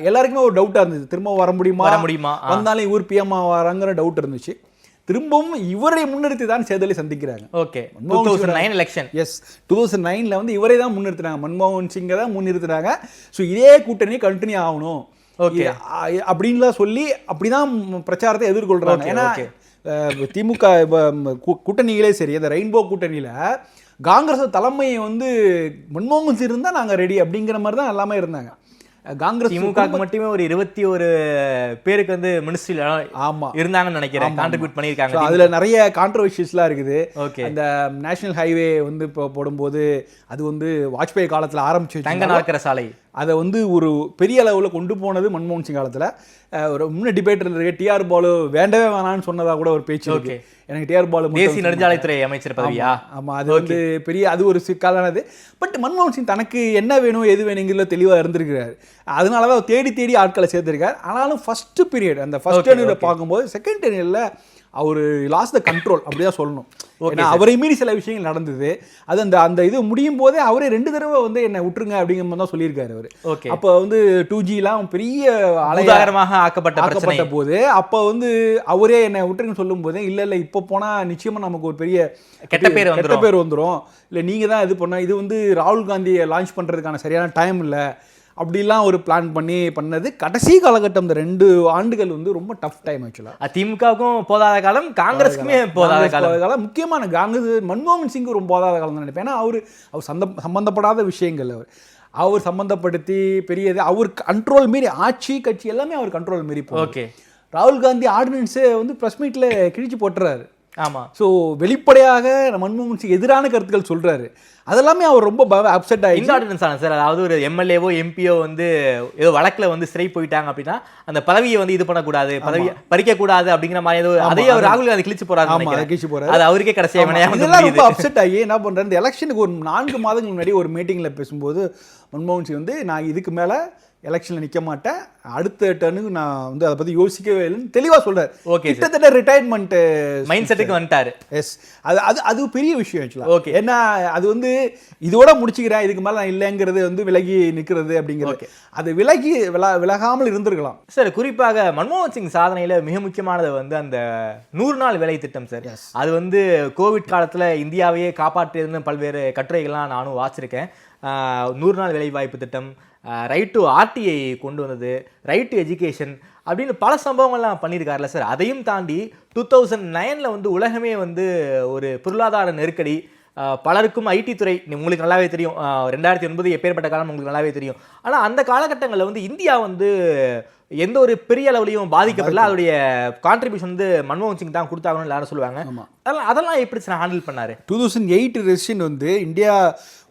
எல்லாருக்குமே ஒரு டவுட்டாக இருந்தது, திரும்ப வர முடியுமா, வந்தாலும் இவர் பிஎம்ஆ வராங்கிற டவுட் இருந்துச்சு. திரும்பவும் இவரை முன்னிறுத்தி தான் தேர்தலை சந்திக்கிறாங்க. Okay, 2009 election. எஸ், 2009 வந்து இவரை தான் முன்னிறுத்துறாங்க, மன்மோகன் சிங்கை தான் முன்னிறுத்துறாங்க. ஸோ இதே கூட்டணி கண்டினியூ ஆகணும் அப்படின்லாம் சொல்லி அப்படிதான் பிரச்சாரத்தை எதிர்கொள்றாங்க. ஏன்னா திமுக கூட்டணிகளே சரி, அந்த ரெயின்போ கூட்டணியில காங்கிரஸ் தலைமையை வந்து மன்மோகன் சிங் இருந்தால் நாங்கள் ரெடி அப்படிங்கிற மாதிரி தான் எல்லாமே இருந்தாங்க. காங்கிரஸ் திமுகவுக்கு மட்டுமே ஒரு 21 பேருக்கு வந்து மினிஸ்ட்ரியில் இருந்தாங்கன்னு நினைக்கிறேன், கான்ட்ரிபியூட் பண்ணியிருக்காங்க. அதில் நிறைய கான்ட்ரவர்ஷியஸ்லாம் இருக்குது. அந்த நேஷனல் ஹைவே வந்து இப்போ போடும்போது அது வந்து வாஜ்பாய் காலத்தில் ஆரம்பிச்சு தங்க நாற்கர சாலை, அதை வந்து ஒரு பெரிய அளவில் கொண்டு போனது மன்மோகன் சிங் காலத்தில். ஒரு முன்ன டிபேட்டில் இருக்க டிஆர் பாலு வேண்டவே வேணான்னு சொன்னதாக கூட ஒரு பேச்சு இருக்கு. எனக்கு டிஆர் பாலு தேசிய நெடுஞ்சாலைத்துறை அமைச்சர் பதவியா? ஆமாம், அது வந்து பெரிய அது ஒரு சிக்கலானது. பட் மன்மோகன் சிங் தனக்கு என்ன வேணும் எது வேணுங்கிறதுல தெளிவாக இருந்திருக்கிறார். அதனால தான் தேடி தேடி ஆட்களை சேர்த்திருக்கார். ஆனாலும் ஃபர்ஸ்ட் பீரியட் அந்த ஃபர்ஸ்ட் டென்யூரை பார்க்கும்போது செகண்ட் டென்யூரில் அவர் லாஸ்ட் த கண்ட்ரோல் அப்படிதான் சொல்லணும். ஏன்னா அவரை மீறி சில விஷயங்கள் நடந்தது. அது அந்த இது முடியும் போதே அவரே 2 தடவை வந்து என்னை விட்டுருங்க அப்படிங்கிற மாதிரி தான் சொல்லியிருக்காரு அவர். அப்போ வந்து 2Gலாம் பெரிய அலையாரமாக ஆக்கப்பட்ட போது அப்போ வந்து அவரே என்னை விட்டுருங்கன்னு சொல்லும் போதே இல்லை இப்போ போனால் நிச்சயமாக நமக்கு ஒரு பெரிய கெட்ட பேர் வந்துடும், இல்லை நீங்கள் தான் இது பண்ண, இது வந்து ராகுல் காந்தியை லான்ச் பண்ணுறதுக்கான சரியான டைம் இல்லை அப்படிலாம் ஒரு பிளான் பண்ணது. கடைசி காலகட்டம் இந்த 2 ஆண்டுகள் வந்து ரொம்ப டஃப் டைம். ஆக்சுவலாக திமுகவுக்கும் போதாத காலம், காங்கிரஸுக்குமே போதாத காலம். முக்கியமான காங்கிரஸ் மன்மோகன் சிங் ரொம்ப போதாத காலம் தான் நினைப்பேன். ஏன்னா அவர் சம்பந்தப்படாத விஷயங்கள் அவர் சம்பந்தப்படுத்தி பெரியது அவர் கண்ட்ரோல் மீறி ஆட்சி கட்சி எல்லாமே அவர் கண்ட்ரோல் மீறி. ஓகே, ராகுல் காந்தி ஆர்டினன்ஸை வந்து ப்ரெஸ் மீட்டில் கிழிச்சு போட்டுறாரு. ஆமாம். ஸோ வெளிப்படையாக மன்மோகன் சிங் எதிரான கருத்துக்கள் சொல்கிறாரு. அதெல்லாமே அவர் ரொம்ப அப்செட் ஆகி இன்ஆர்டினன்ஸ் ஆன சார். அதாவது ஒரு எம்எல்ஏவோ எம்பியோ வந்து ஏதோ வழக்கில் வந்து சிறை போயிட்டாங்க அப்படின்னா அந்த பதவியை வந்து இது பண்ணக்கூடாது, பதவியை பறிக்கக்கூடாது அப்படிங்கிற மாதிரி ஏதோ அதையே அவர் ராகுல் காந்தி கிழிச்சு போறாரு. அது அவருக்கே கடைசியாக இதெல்லாம் ரொம்ப அப்செட் ஆகி என்ன பண்ணுறாரு, இந்த எலெக்ஷனுக்கு ஒரு 4 மாதங்கள் முன்னாடி ஒரு மீட்டிங்கில் பேசும்போது மன்மோகன் சிங் வந்து நான் இதுக்கு மேலே எலெக்ஷனில் நிற்க மாட்டேன், அடுத்த டர்னுக்கு நான் வந்து அதை பற்றி யோசிக்கவே இல்லைன்னு தெளிவாக சொல்கிறார். ஓகே, கிட்டத்தட்ட ரிட்டையர்மெண்ட் மைண்ட் செட்டுக்கு வந்துட்டாரு. எஸ், அது பெரிய விஷயம் ஆக்சுவலாக. ஓகே, ஏன்னா அது வந்து இதோட முடிச்சுக்கிறேன், இதுக்கு மேலே நான் இல்லைங்கிறது வந்து விலகி நிற்கிறது அப்படிங்கிறது. அது விலகாமல் இருந்திருக்கலாம் சார். குறிப்பாக மன்மோகன் சிங் சாதனையில் மிக முக்கியமானது வந்து அந்த 100 நாள் வேலை திட்டம் சார். அது வந்து கோவிட் காலத்தில் இந்தியாவையே காப்பாற்றியதுன்னு பல்வேறு கட்டுரைகள்லாம் நானும் வாசிச்சிருக்கேன். 100 நாள் வேலை வாய்ப்பு திட்டம், ரைட் டு ஆர்டிஐ கொண்டு வந்தது, ரைட் டு எஜுகேஷன் அப்படின்னு பல சம்பவங்கள்லாம் பண்ணியிருக்காருல்ல சார். அதையும் தாண்டி 2009 வந்து உலகமே வந்து ஒரு பொருளாதார நெருக்கடி, பலருக்கும் ஐடி துறை உங்களுக்கு நல்லாவே தெரியும், 2009 எப்பேற்பட்ட காலம் உங்களுக்கு நல்லாவே தெரியும். ஆனால் அந்த காலகட்டங்களில் வந்து இந்தியா வந்து எந்த ஒரு பெரிய அளவுலையும் பாதிக்கப்படல. அதோடைய கான்ட்ரிபியூஷன் வந்து மன்மோகன் சிங் தான் கொடுத்தாங்கன்னு எல்லாரும் சொல்லுவாங்க. அதெல்லாம் எப்படி சார் ஹேண்டில் பண்ணாரு? 2008 ரெசிஷன் வந்து இந்தியா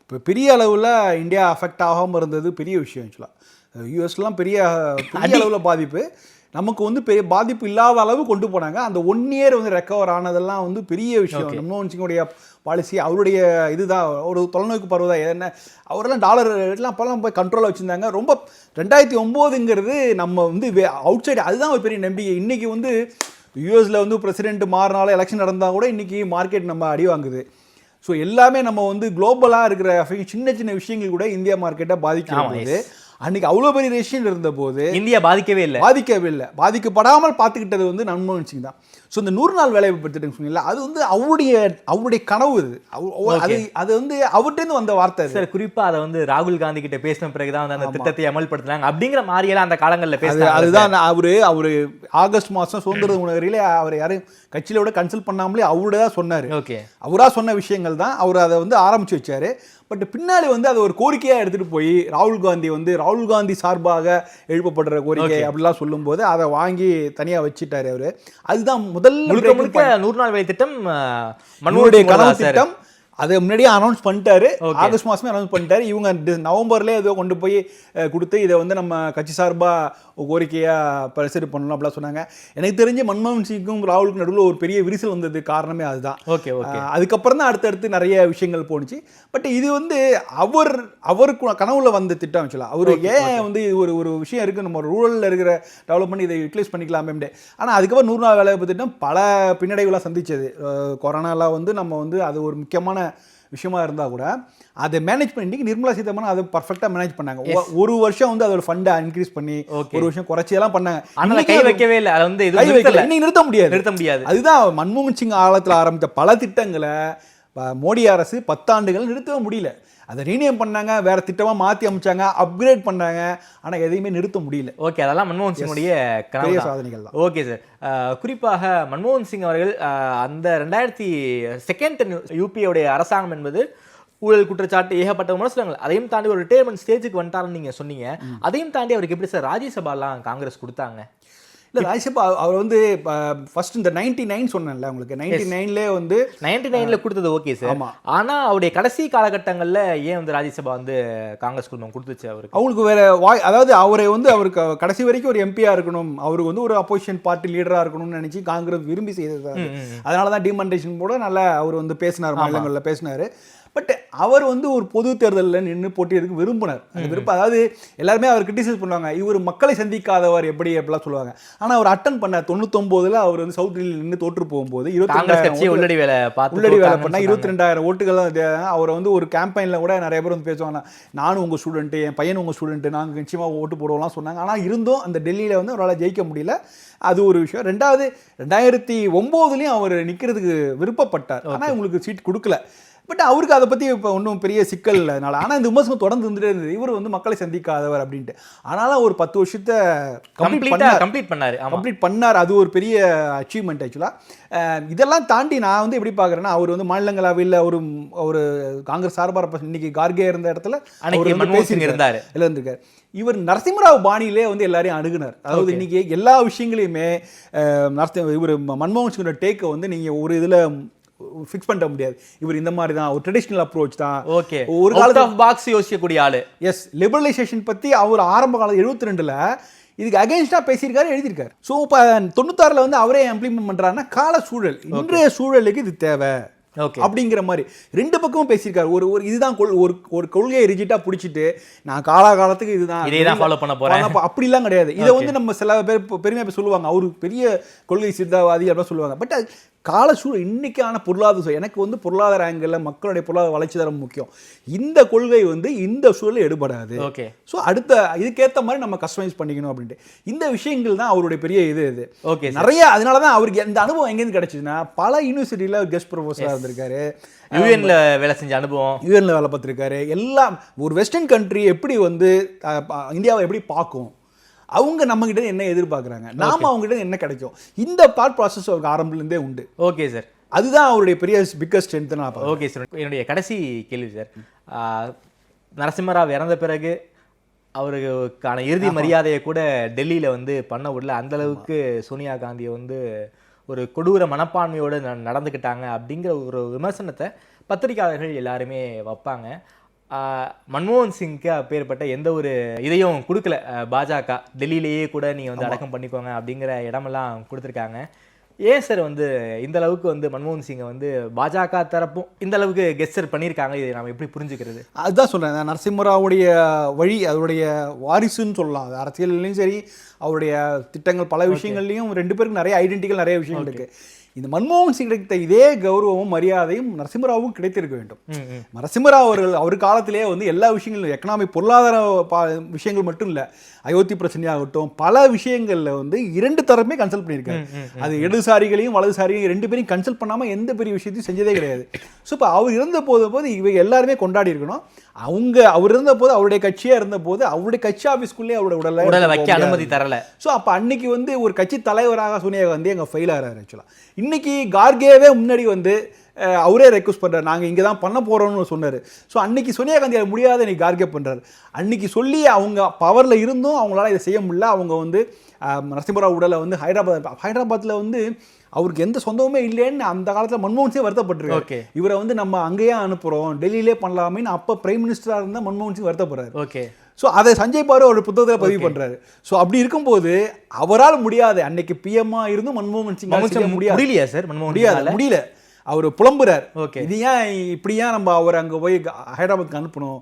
இப்போ பெரிய அளவில் இந்தியா அஃபெக்ட் ஆகாமல் இருந்தது பெரிய விஷயம். ஆக்சுவலாக யூஎஸ்லாம் பெரிய அளவில் பாதிப்பு, நமக்கு வந்து பெரிய பாதிப்பு இல்லாத அளவு கொண்டு போனாங்க. அந்த 1 இயர் வந்து ரெக்கவர் ஆனதெல்லாம் வந்து பெரிய விஷயம். மன்மோகன் சிங்குடைய பாலிசி, அவருடைய இதுதான் ஒரு தொலைநோக்கு பருவதா. என்ன அவரெல்லாம் டாலர் எல்லாம் அப்போல்லாம் போய் கண்ட்ரோலாக வச்சுருந்தாங்க. ரொம்ப 2009ங்கிறது நம்ம வந்து அவுட் சைடு, அதுதான் ஒரு பெரிய நம்பிக்கை. இன்றைக்கி வந்து யூஎஸில் வந்து பிரசிடென்ட் மாறினாலும் எலெக்ஷன் நடந்தால் கூட இன்றைக்கி மார்க்கெட் நம்ம அடி வாங்குது. ஸோ எல்லாமே நம்ம வந்து குளோபலாக இருக்கிற சின்ன சின்ன விஷயங்கள் கூட இந்தியா மார்க்கெட்டை பாதிக்கிறது. அன்றைக்கி அவ்வளோ பெரிய ரெசிஷன் இருந்த போது இந்தியா பாதிக்கவே இல்லை. பாதிக்கப்படாமல் பார்த்துக்கிட்டது வந்து மன்மோகன் சிங் தான். ஸோ இந்த 100 நாள் வேலை படுத்திட்டு சொன்னீங்களா, அது வந்து அவருடைய கனவு. அது வந்து அவர்கிட்ட வந்த வார்த்தை சார். குறிப்பாக அதை வந்து ராகுல் காந்தி கிட்ட பேசின பிறகுதான் வந்து அந்த திட்டத்தை அமல்படுத்தினாங்க அப்படிங்கிற மாதிரியெல்லாம் அந்த காலங்களில் பேசுறாங்க. அதுதான் அவரு ஆகஸ்ட் மாதம் சுதந்திர உணர்வில் அவர் யாரும் கட்சியிலோட கன்சல்ட் பண்ணாமலே அவரோட தான் சொன்னார். ஓகே, அவராக சொன்ன விஷயங்கள் தான் அவர் அதை வந்து ஆரம்பிச்சு வச்சாரு. பட் பின்னாடி வந்து அதை ஒரு கோரிக்கையாக எடுத்துகிட்டு போய் ராகுல் காந்தி சார்பாக எழுப்பப்படுற கோரிக்கை அப்படிலாம் சொல்லும்போது அதை வாங்கி தனியாக வச்சுட்டாரு அவர். அதுதான் முதல் 100 நாள் வேலை திட்டம், மன்மோகனுடைய கனவு திட்டம். அதை முன்னாடியே அனௌன்ஸ் பண்ணிட்டாரு, ஆகஸ்ட் மாதமே அனௌன்ஸ் பண்ணிட்டாரு. இவங்க நவம்பர்லேயே ஏதோ கொண்டு போய் கொடுத்து இதை வந்து நம்ம கட்சி சார்பாக கோரிக்கையாக பரிசீலனை பண்ணணும் அப்படிலாம் சொன்னாங்க. எனக்கு தெரிஞ்சு மன்மோகன் சிங்கும் ராகுலுக்கும் நடுவில் ஒரு பெரிய விரிசல் வந்தது காரணமே அதுதான். அதுக்கப்புறம் தான் அடுத்தடுத்து நிறைய விஷயங்கள் போணுச்சு. பட் இது வந்து அவருக்கு கனவுல வந்த திட்டம் ஆக்சுவலாக. அவர் ஏன் வந்து ஒரு விஷயம் இருக்குது, நம்ம ரூரலில் இருக்கிற டெவலப்மெண்ட் இதை யூட்டிலைஸ் பண்ணிக்கலாமே. ஆனால் அதுக்கப்புறம் 100 நாள் வேலை திட்டம் பல பின்னடைவுலாம் சந்திச்சது. கொரோனாலாம் வந்து நம்ம வந்து அது ஒரு முக்கியமான விஷயமா இருந்தால் கூட அதை மேனேஜ் பண்ணி நிர்மலா சீதாராமன் அதை பர்ஃபெக்டாக மேனேஜ் பண்ணாங்க. ஒரு வருஷம் வந்து அதோட ஃபண்டை இன்க்ரீஸ் பண்ணி ஒரு வருஷம் குறைச்சி எல்லாம் பண்ணாங்க. ஆனால் கை வைக்கவே இல்லை, அதை வந்து இன்னைக்கு நிறுத்த முடியாது. அதுதான் மன்மோகன் சிங் காலத்தில் ஆரம்பித்த பல திட்டங்களை மோடி அரசு 10 ஆண்டுகள் நிறுத்தவே முடியல. அதை ரீநேம் பண்ணாங்க, வேற திட்டமாக மாற்றி அமைச்சாங்க, அப்கிரேட் பண்ணாங்க, ஆனால் எதையுமே நிறுத்த முடியல. ஓகே, அதெல்லாம் மன்மோகன் சிங்குடைய பெரிய சாதனைகள் தான். Okay sir. குறிப்பாக மன்மோகன் சிங் அவர்கள் அந்த 2002 யூபியோடைய அரசாங்கம் என்பது ஊழல் குற்றச்சாட்டு ஏகப்பட்ட விமர்சனங்கள், அதையும் தாண்டி ஒரு ரிட்டையர்மெண்ட் ஸ்டேஜுக்கு வந்துட்டாருன்னு நீங்கள் சொன்னீங்க. அதையும் தாண்டி அவருக்கு எப்படி சார் ராஜ்யசபாலாம் காங்கிரஸ் கொடுத்தாங்க? இல்லை ராஜ்யசபா அவர் வந்து ஃபர்ஸ்ட் இந்த 99 சொன்னேன்ல உங்களுக்கு 99லே வந்து 99ல கொடுத்தது ஓகே சார். ஆனா அவருடைய கடைசி காலகட்டங்கள்ல ஏன் வந்து ராஜ்யசபா வந்து காங்கிரஸ் குடும்பம் கொடுத்துச்சு அவருக்கு? அவங்களுக்கு வேற அதாவது அவரை வந்து அவருக்கு கடைசி வரைக்கும் ஒரு எம்பியா இருக்கணும், அவருக்கு வந்து ஒரு அப்போசிஷன் பார்ட்டி லீடரா இருக்கணும்னு நினைச்சு காங்கிரஸ் விரும்பி செய்தது. அதனால தான் டிமாண்டேஷன் போட நல்லா அவர் வந்து பேசினார், மாநிலங்களில் பேசினாரு. பட் அவர் வந்து ஒரு பொது தேர்தலில் நின்று போட்டியிருக்கு விரும்பினார். அந்த விருப்பம், அதாவது எல்லாருமே அவர் கிரிட்டிசைஸ் பண்ணுவாங்க, இவர் மக்களை சந்திக்காதவர் எப்படிலாம் சொல்லுவாங்க. ஆனால் அவர் அட்டன் பண்ண 99ல் அவர் வந்து சவுத் டெல்லியில் நின்று தோற்று போகும்போது 22 உள்ளடி வேலை பண்ணால் 22,000 ஓட்டுகள் தான். அவரை வந்து ஒரு கேம்பெயினில் கூட நிறைய பேர் வந்து பேசுவாங்க, நானும் உங்கள் ஸ்டூடெண்ட்டு, என் பையன் உங்கள் ஸ்டூடெண்ட்டு, நாங்கள் நிச்சயமாக ஓட்டு போடுவோம்லாம் சொன்னாங்க. ஆனால் இருந்தும் அந்த டெல்லியில் வந்து அவரால் ஜெயிக்க முடியல. அது ஒரு விஷயம். ரெண்டாவது 2009லையும் அவர் நிற்கிறதுக்கு விருப்பப்பட்டார், ஆனால் இவங்களுக்கு சீட் கொடுக்கல. பட் அவருக்கு அதை பற்றி இப்போ ஒன்றும் பெரிய சிக்கல் இல்லை. அதனால் ஆனால் இந்த விமர்சனம் தொடர்ந்து இருந்துகிட்டே இருந்தது, இவர் வந்து மக்களை சந்திக்காதவர் அப்படின்ட்டு. ஆனாலும் ஒரு 10 வருஷத்தை கம்ப்ளீட் பண்ணார். அது ஒரு பெரிய அச்சீவ்மெண்ட் ஆக்சுவலாக. இதெல்லாம் தாண்டி நான் வந்து எப்படி பார்க்குறேன்னா, அவர் வந்து மாநிலங்களவையில் ஒரு காங்கிரஸ் சார்பாக இன்னைக்கு கார்கே இருந்த இடத்துல பேசியிருந்தார், இருந்திருக்காரு. இவர் நரசிம்மராவ் பாணியிலே வந்து எல்லாரையும் அணுகுனார். அதாவது இன்னைக்கு எல்லா விஷயங்களையுமே இவர் மன்மோகன் சிங்கோட டேக்கை வந்து நீங்கள் ஒரு இதில் ஃபிக்ஸ் பண்ண முடியாது. இவர் இந்த மாதிரி தான், ஒரு ட்ரெடிஷனல் அப்ரோச் தான். ஓகே, ஒரு காலத்துல பாக்ஸ் யோசிக்கக்கூடிய ஆளு. எஸ், லிபரலைசேஷன் பற்றி அவர் ஆரம்ப காலம் 72ல் இதுக்கு அகைன்ஸ்டாக பேசியிருக்காரு, எழுதியிருக்காரு. ஸோ இப்போ 96ல் வந்து அவரே இம்ப்ளிமெண்ட் பண்ணுறாருன்னா கால சூழல், இன்றைய சூழலுக்கு இது தேவை அப்படிங்கிற மாதிரி ரெண்டு பக்கமும் பேசியிருக்காரு. ஒரு இதுதான் ஒரு கொள்கையை ரிஜிட்டா பிடிச்சிட்டு நான் காலகாலத்துக்கு இதுதான் ஃபாலோ பண்ண போறேன் அப்படிலாம் கிடையாது. இதை வந்து நம்ம சில பேர் பெருமையாக சொல்லுவாங்க, அவரு பெரிய கொள்கை சித்தாவாதி அப்படின்னு சொல்லுவாங்க. பட் கால சூழல் இன்னைக்கான பொருளாதார, எனக்கு வந்து பொருளாதார ஆங்கிளில் மக்களுடைய பொருளாதார வளர்ச்சி தான் முக்கியம். இந்த கொள்கை வந்து இந்த சூழல் எடுபடாது. ஓகே, ஸோ அடுத்த இதுக்கேற்ற மாதிரி நம்ம கஸ்டமைஸ் பண்ணிக்கணும் அப்படின்ட்டு இந்த விஷயங்கள் தான் அவருடைய பெரிய இது. ஓகே, நிறைய அதனால தான் அவருக்கு இந்த அனுபவம் எங்கேருந்து கிடைச்சிதுன்னா, பல யூனிவர்சிட்டியில் கெஸ்ட் ப்ரொஃபஸராக இருந்திருக்காரு, யூஎன்ல வேலை செஞ்ச அனுபவம், யூஎன்ல வேலை பார்த்துருக்காரு. எல்லாம் ஒரு வெஸ்டர்ன் கண்ட்ரி எப்படி வந்து இந்தியாவை எப்படி பார்க்கும், அவங்க நம்மகிட்ட என்ன எதிர்பார்க்குறாங்க, நாம அவங்ககிட்ட என்ன கிடைக்கும், இந்த தாட் ப்ராசஸ் அவருக்கு ஆரம்பத்துலேருந்தே உண்டு. ஓகே சார், அதுதான் அவருடைய பெரிய பிக்கஸ்ட் ஸ்ட்ரென்த். ஓகே சார், என்னுடைய கடைசி கேள்வி சார், நரசிம்மராவ் இறந்த பிறகு அவருக்கான இறுதி மரியாதையை கூட டெல்லியில் வந்து பண்ண விடல, அந்தளவுக்கு சோனியா காந்தியை வந்து ஒரு கொடூர மனப்பான்மையோடு நடந்துக்கிட்டாங்க அப்படிங்கிற ஒரு விமர்சனத்தை பத்திரிகையாளர்கள் எல்லாருமே வைப்பாங்க. மன்மோகன் சிங்க்கு அப்பேற்பட்ட எந்த ஒரு இதையும் கொடுக்கல பாஜக, டெல்லியிலேயே கூட நீங்கள் வந்து அடக்கம் பண்ணிக்கோங்க அப்படிங்கிற இடமெல்லாம் கொடுத்துருக்காங்க. ஏன் சார் வந்து இந்த அளவுக்கு வந்து மன்மோகன் சிங்கை வந்து பாஜக தரப்பும் இந்த அளவுக்கு கெஸ்டர் பண்ணியிருக்காங்க, இதை நம்ம எப்படி புரிஞ்சுக்கிறது? அதுதான் சொல்கிறேன், நரசிம்மராவுடைய வழி, அவருடைய வாரிசுன்னு சொல்லலாம். அது அரசியல்லையும் சரி, அவருடைய திட்டங்கள் பல விஷயங்கள்லையும் ரெண்டு பேருக்கு நிறைய ஐடென்டிக்கல் நிறைய விஷயங்கள் இருக்குது. இந்த மன்மோகன் சிங் கிடைத்த இதே கௌரவமும் மரியாதையும் நரசிம்மராவும் கிடைத்திருக்க வேண்டும். நரசிம்மராவ் அவர் காலத்திலேயே வந்து எல்லா விஷயங்களும் எக்கனாமிக் பொருளாதார விஷயங்கள் மட்டும் இல்லை, அயோத்தி பிரச்சனையாகட்டும் பல விஷயங்களில் வந்து இரண்டு தரப்புமே கன்சல்ட் பண்ணியிருக்காரு. அது இடதுசாரிகளையும் வலதுசாரிகளையும் ரெண்டு பேரையும் கன்சல்ட் பண்ணாமல் எந்த பெரிய விஷயத்தையும் செஞ்சதே கிடையாது. ஸோ இப்போ அவர் இருந்த போது இவங்க எல்லாருமே கொண்டாடி இருக்கணும். அவர் இருந்த போது, அவருடைய கட்சியாக இருந்த போது, அவருடைய கட்சி ஆஃபீஸ்க்குள்ளே அவருடைய உடலை வைக்க அனுமதி தரல. ஸோ அப்போ அன்னைக்கு வந்து ஒரு கட்சி தலைவராக சோனியா காந்தி அங்கே ஃபெயில் ஆகிறாரு. ஆக்சுவலாக இன்னைக்கு கார்கேவே முன்னாடி வந்து அவரே ரெக்வஸ்ட் பண்ணுறாரு, நாங்கள் இங்கே தான் பண்ண போகிறோம்னு சொன்னார். ஸோ அன்றைக்கி சோனியா காந்தி அது முடியாத இன்றைக்கி கார்கே பண்ணுறாரு. அன்றைக்கி சொல்லி அவங்க பவரில் இருந்தும் அவங்களால இதை செய்ய முடியல. அவங்க வந்து நரசிம்மராவ் உடலை வந்து ஹைதராபாத்தில் வந்து அவருக்கு எந்த சொந்தமுமே இல்லைன்னு அந்த காலத்தில் மன்மோகன் சிங் வருத்தப்பட்டிருக்காரு. இவரை வந்து நம்ம அங்கேயே அனுப்புகிறோம், டெல்லியிலே பண்ணலாமேன்னு அப்போ பிரைம் மினிஸ்டராக இருந்தால் மன்மோகன் சிங் வருத்தப்படுறாரு. ஓகே, ஸோ அதை சஞ்சய் பாரு ஒரு புத்தகத்தில் பதிவு பண்ணுறாரு. ஸோ அப்படி இருக்கும்போது அவரால் முடியாது, அன்னைக்கு பிஎம்மா இருந்தும் மன்மோகன் சிங் முடியலையா சார்? முடியல, அவர் புலம்புறார். இது ஏன் இப்படியா நம்ம அவர் அங்கே போய் ஹைதராபாத்துக்கு அனுப்பணும்,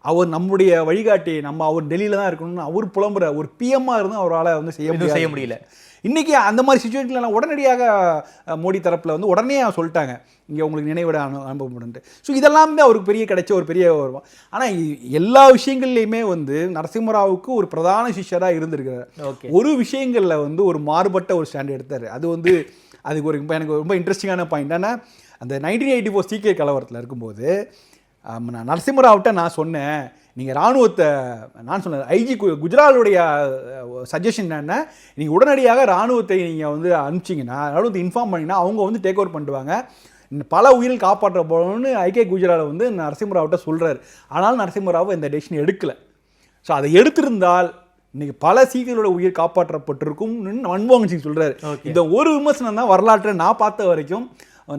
அவர் நம்முடைய வழிகாட்டி, நம்ம அவர் டெல்லியில் தான் இருக்கணும்னு அவர் புலம்புறார். ஒரு பிஎம்மா இருந்தும் அவரால் வந்து செய்ய முடியல. இன்றைக்கி அந்த மாதிரி சுச்சுவேஷன்லாம் உடனடியாக மோடி தரப்பில் வந்து உடனே சொல்லிட்டாங்க, இங்கே உங்களுக்கு நினைவிட அனுபவம்ட்டு. ஸோ இதெல்லாமே அவருக்கு பெரிய கிடைச்ச ஒரு பெரிய வருவோம். ஆனால் எல்லா விஷயங்கள்லையுமே வந்து நரசிம்மராவுக்கு ஒரு பிரதான சிஷ்யராக இருந்திருக்கிறார். ஒரு விஷயங்களில் வந்து ஒரு மாறுபட்ட ஒரு ஸ்டாண்ட் எடுத்தார். அது வந்து அதுக்கு எனக்கு ரொம்ப இன்ட்ரெஸ்டிங்கான பாயிண்ட். ஆனால் அந்த 1984 சீக்கிய கலவரத்தில் இருக்கும்போது நான் நரசிம்மராவ்கிட்ட நான் சொன்னேன், நீங்கள் இராணுவத்தை நான் சொன்னேன், ஐஜி குஜராலுடைய சஜஷன் என்னென்னா, நீங்கள் உடனடியாக இராணுவத்தை நீங்கள் வந்து அனுப்பிச்சிங்கன்னா, இராணுவத்தை இன்ஃபார்ம் பண்ணிங்கன்னா அவங்க வந்து டேக் ஓவர் பண்ணிடுவாங்க, பல உயிரில் காப்பாற்ற போகணும்னு ஐகே குஜரால் வந்து நரசிம்மராவ்கிட்ட சொல்கிறார். ஆனால் நரசிம்மராவ் இந்த டெசிஷன் எடுக்கலை. ஸோ அதை எடுத்திருந்தால் இன்னைக்கு பல சீக்கியர்களோட உயிர் காப்பாற்றப்பட்டிருக்கும் மன்மோகன் சிங் சொல்றாரு. இந்த ஒரு விமர்சனம் தான் வரலாற்றை நான் பார்த்த வரைக்கும்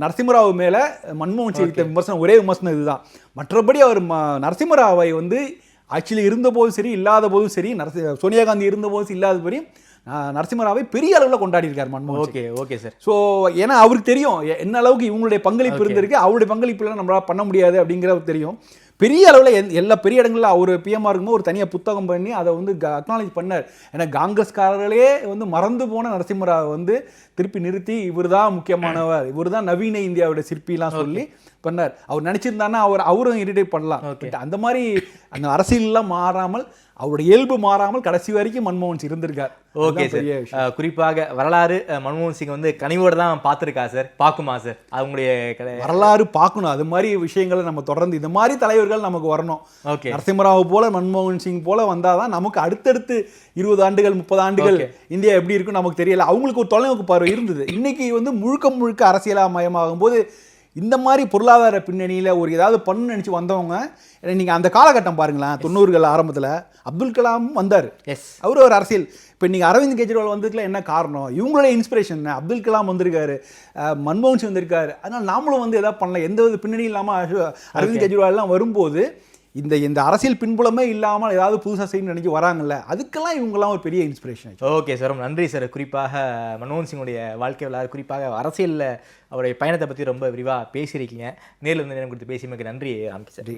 நரசிம்மராவ் மேல மன்மோகன் சிங் விமர்சனம், ஒரே விமர்சனம் இதுதான். மற்றபடி அவர் நரசிம்மராவை வந்து ஆக்சுவலி இருந்தபோதும் சரி இல்லாத போதும் சரி, சோனியா காந்தி இருந்தபோதும் இல்லாத போதும் நரசிம்மராவை பெரிய அளவில் கொண்டாடி இருக்கார் மன்மோகன். Okay sir. ஸோ ஏன்னா அவருக்கு தெரியும் என்ன அளவுக்கு இவங்களுடைய பங்களிப்பு இருந்திருக்கு, அவருடைய பங்களிப்புலாம் நம்மளால் பண்ண முடியாது அப்படிங்கிறது தெரியும். பெரிய அளவில் எல்லா பெரிய இடங்களில் அவர் பிஎம்ஆர் இருக்கும்போது ஒரு தனியாக புத்தகம் பண்ணி அதை வந்து அக்னாலேஜ் பண்ணார். ஏன்னா காங்கிரஸ்காரர்களே வந்து மறந்து போன நரசிம்மராவை வந்து திருப்பி நிறுத்தி இவர் தான் முக்கியமானவர், இவர் தான் நவீன இந்தியாவோட சிற்பிலாம் சொல்லி பண்ணார். அவர் நினச்சிருந்தாருன்னா அவரும் இரிட்டேட் பண்ணலாம். அந்த மாதிரி அந்த அரசியல்லாம் மாறாமல், அவருடைய இயல்பு மாறாமல் கடைசி வரைக்கும் மன்மோகன் சிங் இருந்திருக்கார். Okay sir. குறிப்பாக வரலாறு மன்மோகன் சிங் வந்து கனிவோடு தான் பார்த்துருக்கா சார், பார்க்குமா சார் அவங்களுடைய வரலாறு பார்க்கணும். அது மாதிரி விஷயங்களை நம்ம தொடர்ந்து இந்த மாதிரி தலைவர்கள் நமக்கு வரணும். ஓகே. நரசிம்மராவ் போல மன்மோகன் சிங் போல வந்தாதான் நமக்கு அடுத்தடுத்து 20 ஆண்டுகள் 30 ஆண்டுகள் இந்தியா எப்படி இருக்கும் நமக்கு தெரியல. அவங்களுக்கு ஒரு தொலைநோக்கு பார்வை இருந்தது. இன்னைக்கு வந்து முழுக்க அரசியலாமயமாகும் போது இந்த மாதிரி பொருளாதார பின்னணியில் ஒரு ஏதாவது பண்ணு நினச்சி வந்தவங்க, நீங்கள் அந்த காலகட்டம் பாருங்களேன், 90கள் ஆரம்பத்தில் அப்துல் கலாம் வந்தார். அவர் ஒரு அரசியல். இப்போ நீங்கள் அரவிந்த் கெஜ்ரிவால் வந்ததுக்குலாம் என்ன காரணம்? இவங்களுடைய இன்ஸ்பிரேஷன். அப்துல் கலாம் வந்திருக்காரு, மன்மோகன் சிங் வந்திருக்காரு, அதனால் நாமளும் வந்து எதாவது பண்ணலாம். எந்த வித பின்னணி இல்லாமல் அரவிந்த் கெஜ்ரிவால்லாம் வரும்போது இந்த அரசியல் பின்புலமே இல்லாமல் ஏதாவது புதுசாக செய்யணும்னு நினைச்சு வராங்கல்ல, அதுக்கெல்லாம் இவங்கெல்லாம் ஒரு பெரிய இன்ஸ்பிரேஷன். ஓகே சார், ரொம்ப நன்றி சார். குறிப்பாக மன்மோகன் சிங்குடைய வாழ்க்கை வரலாறு, குறிப்பாக அரசியலில் அவருடைய பயணத்தை பற்றி ரொம்ப விரிவாக பேசியிருக்கீங்க. நேரில் வந்து நேரம் கொடுத்து பேசியமைக்கு நன்றி. ராம்கி சார்.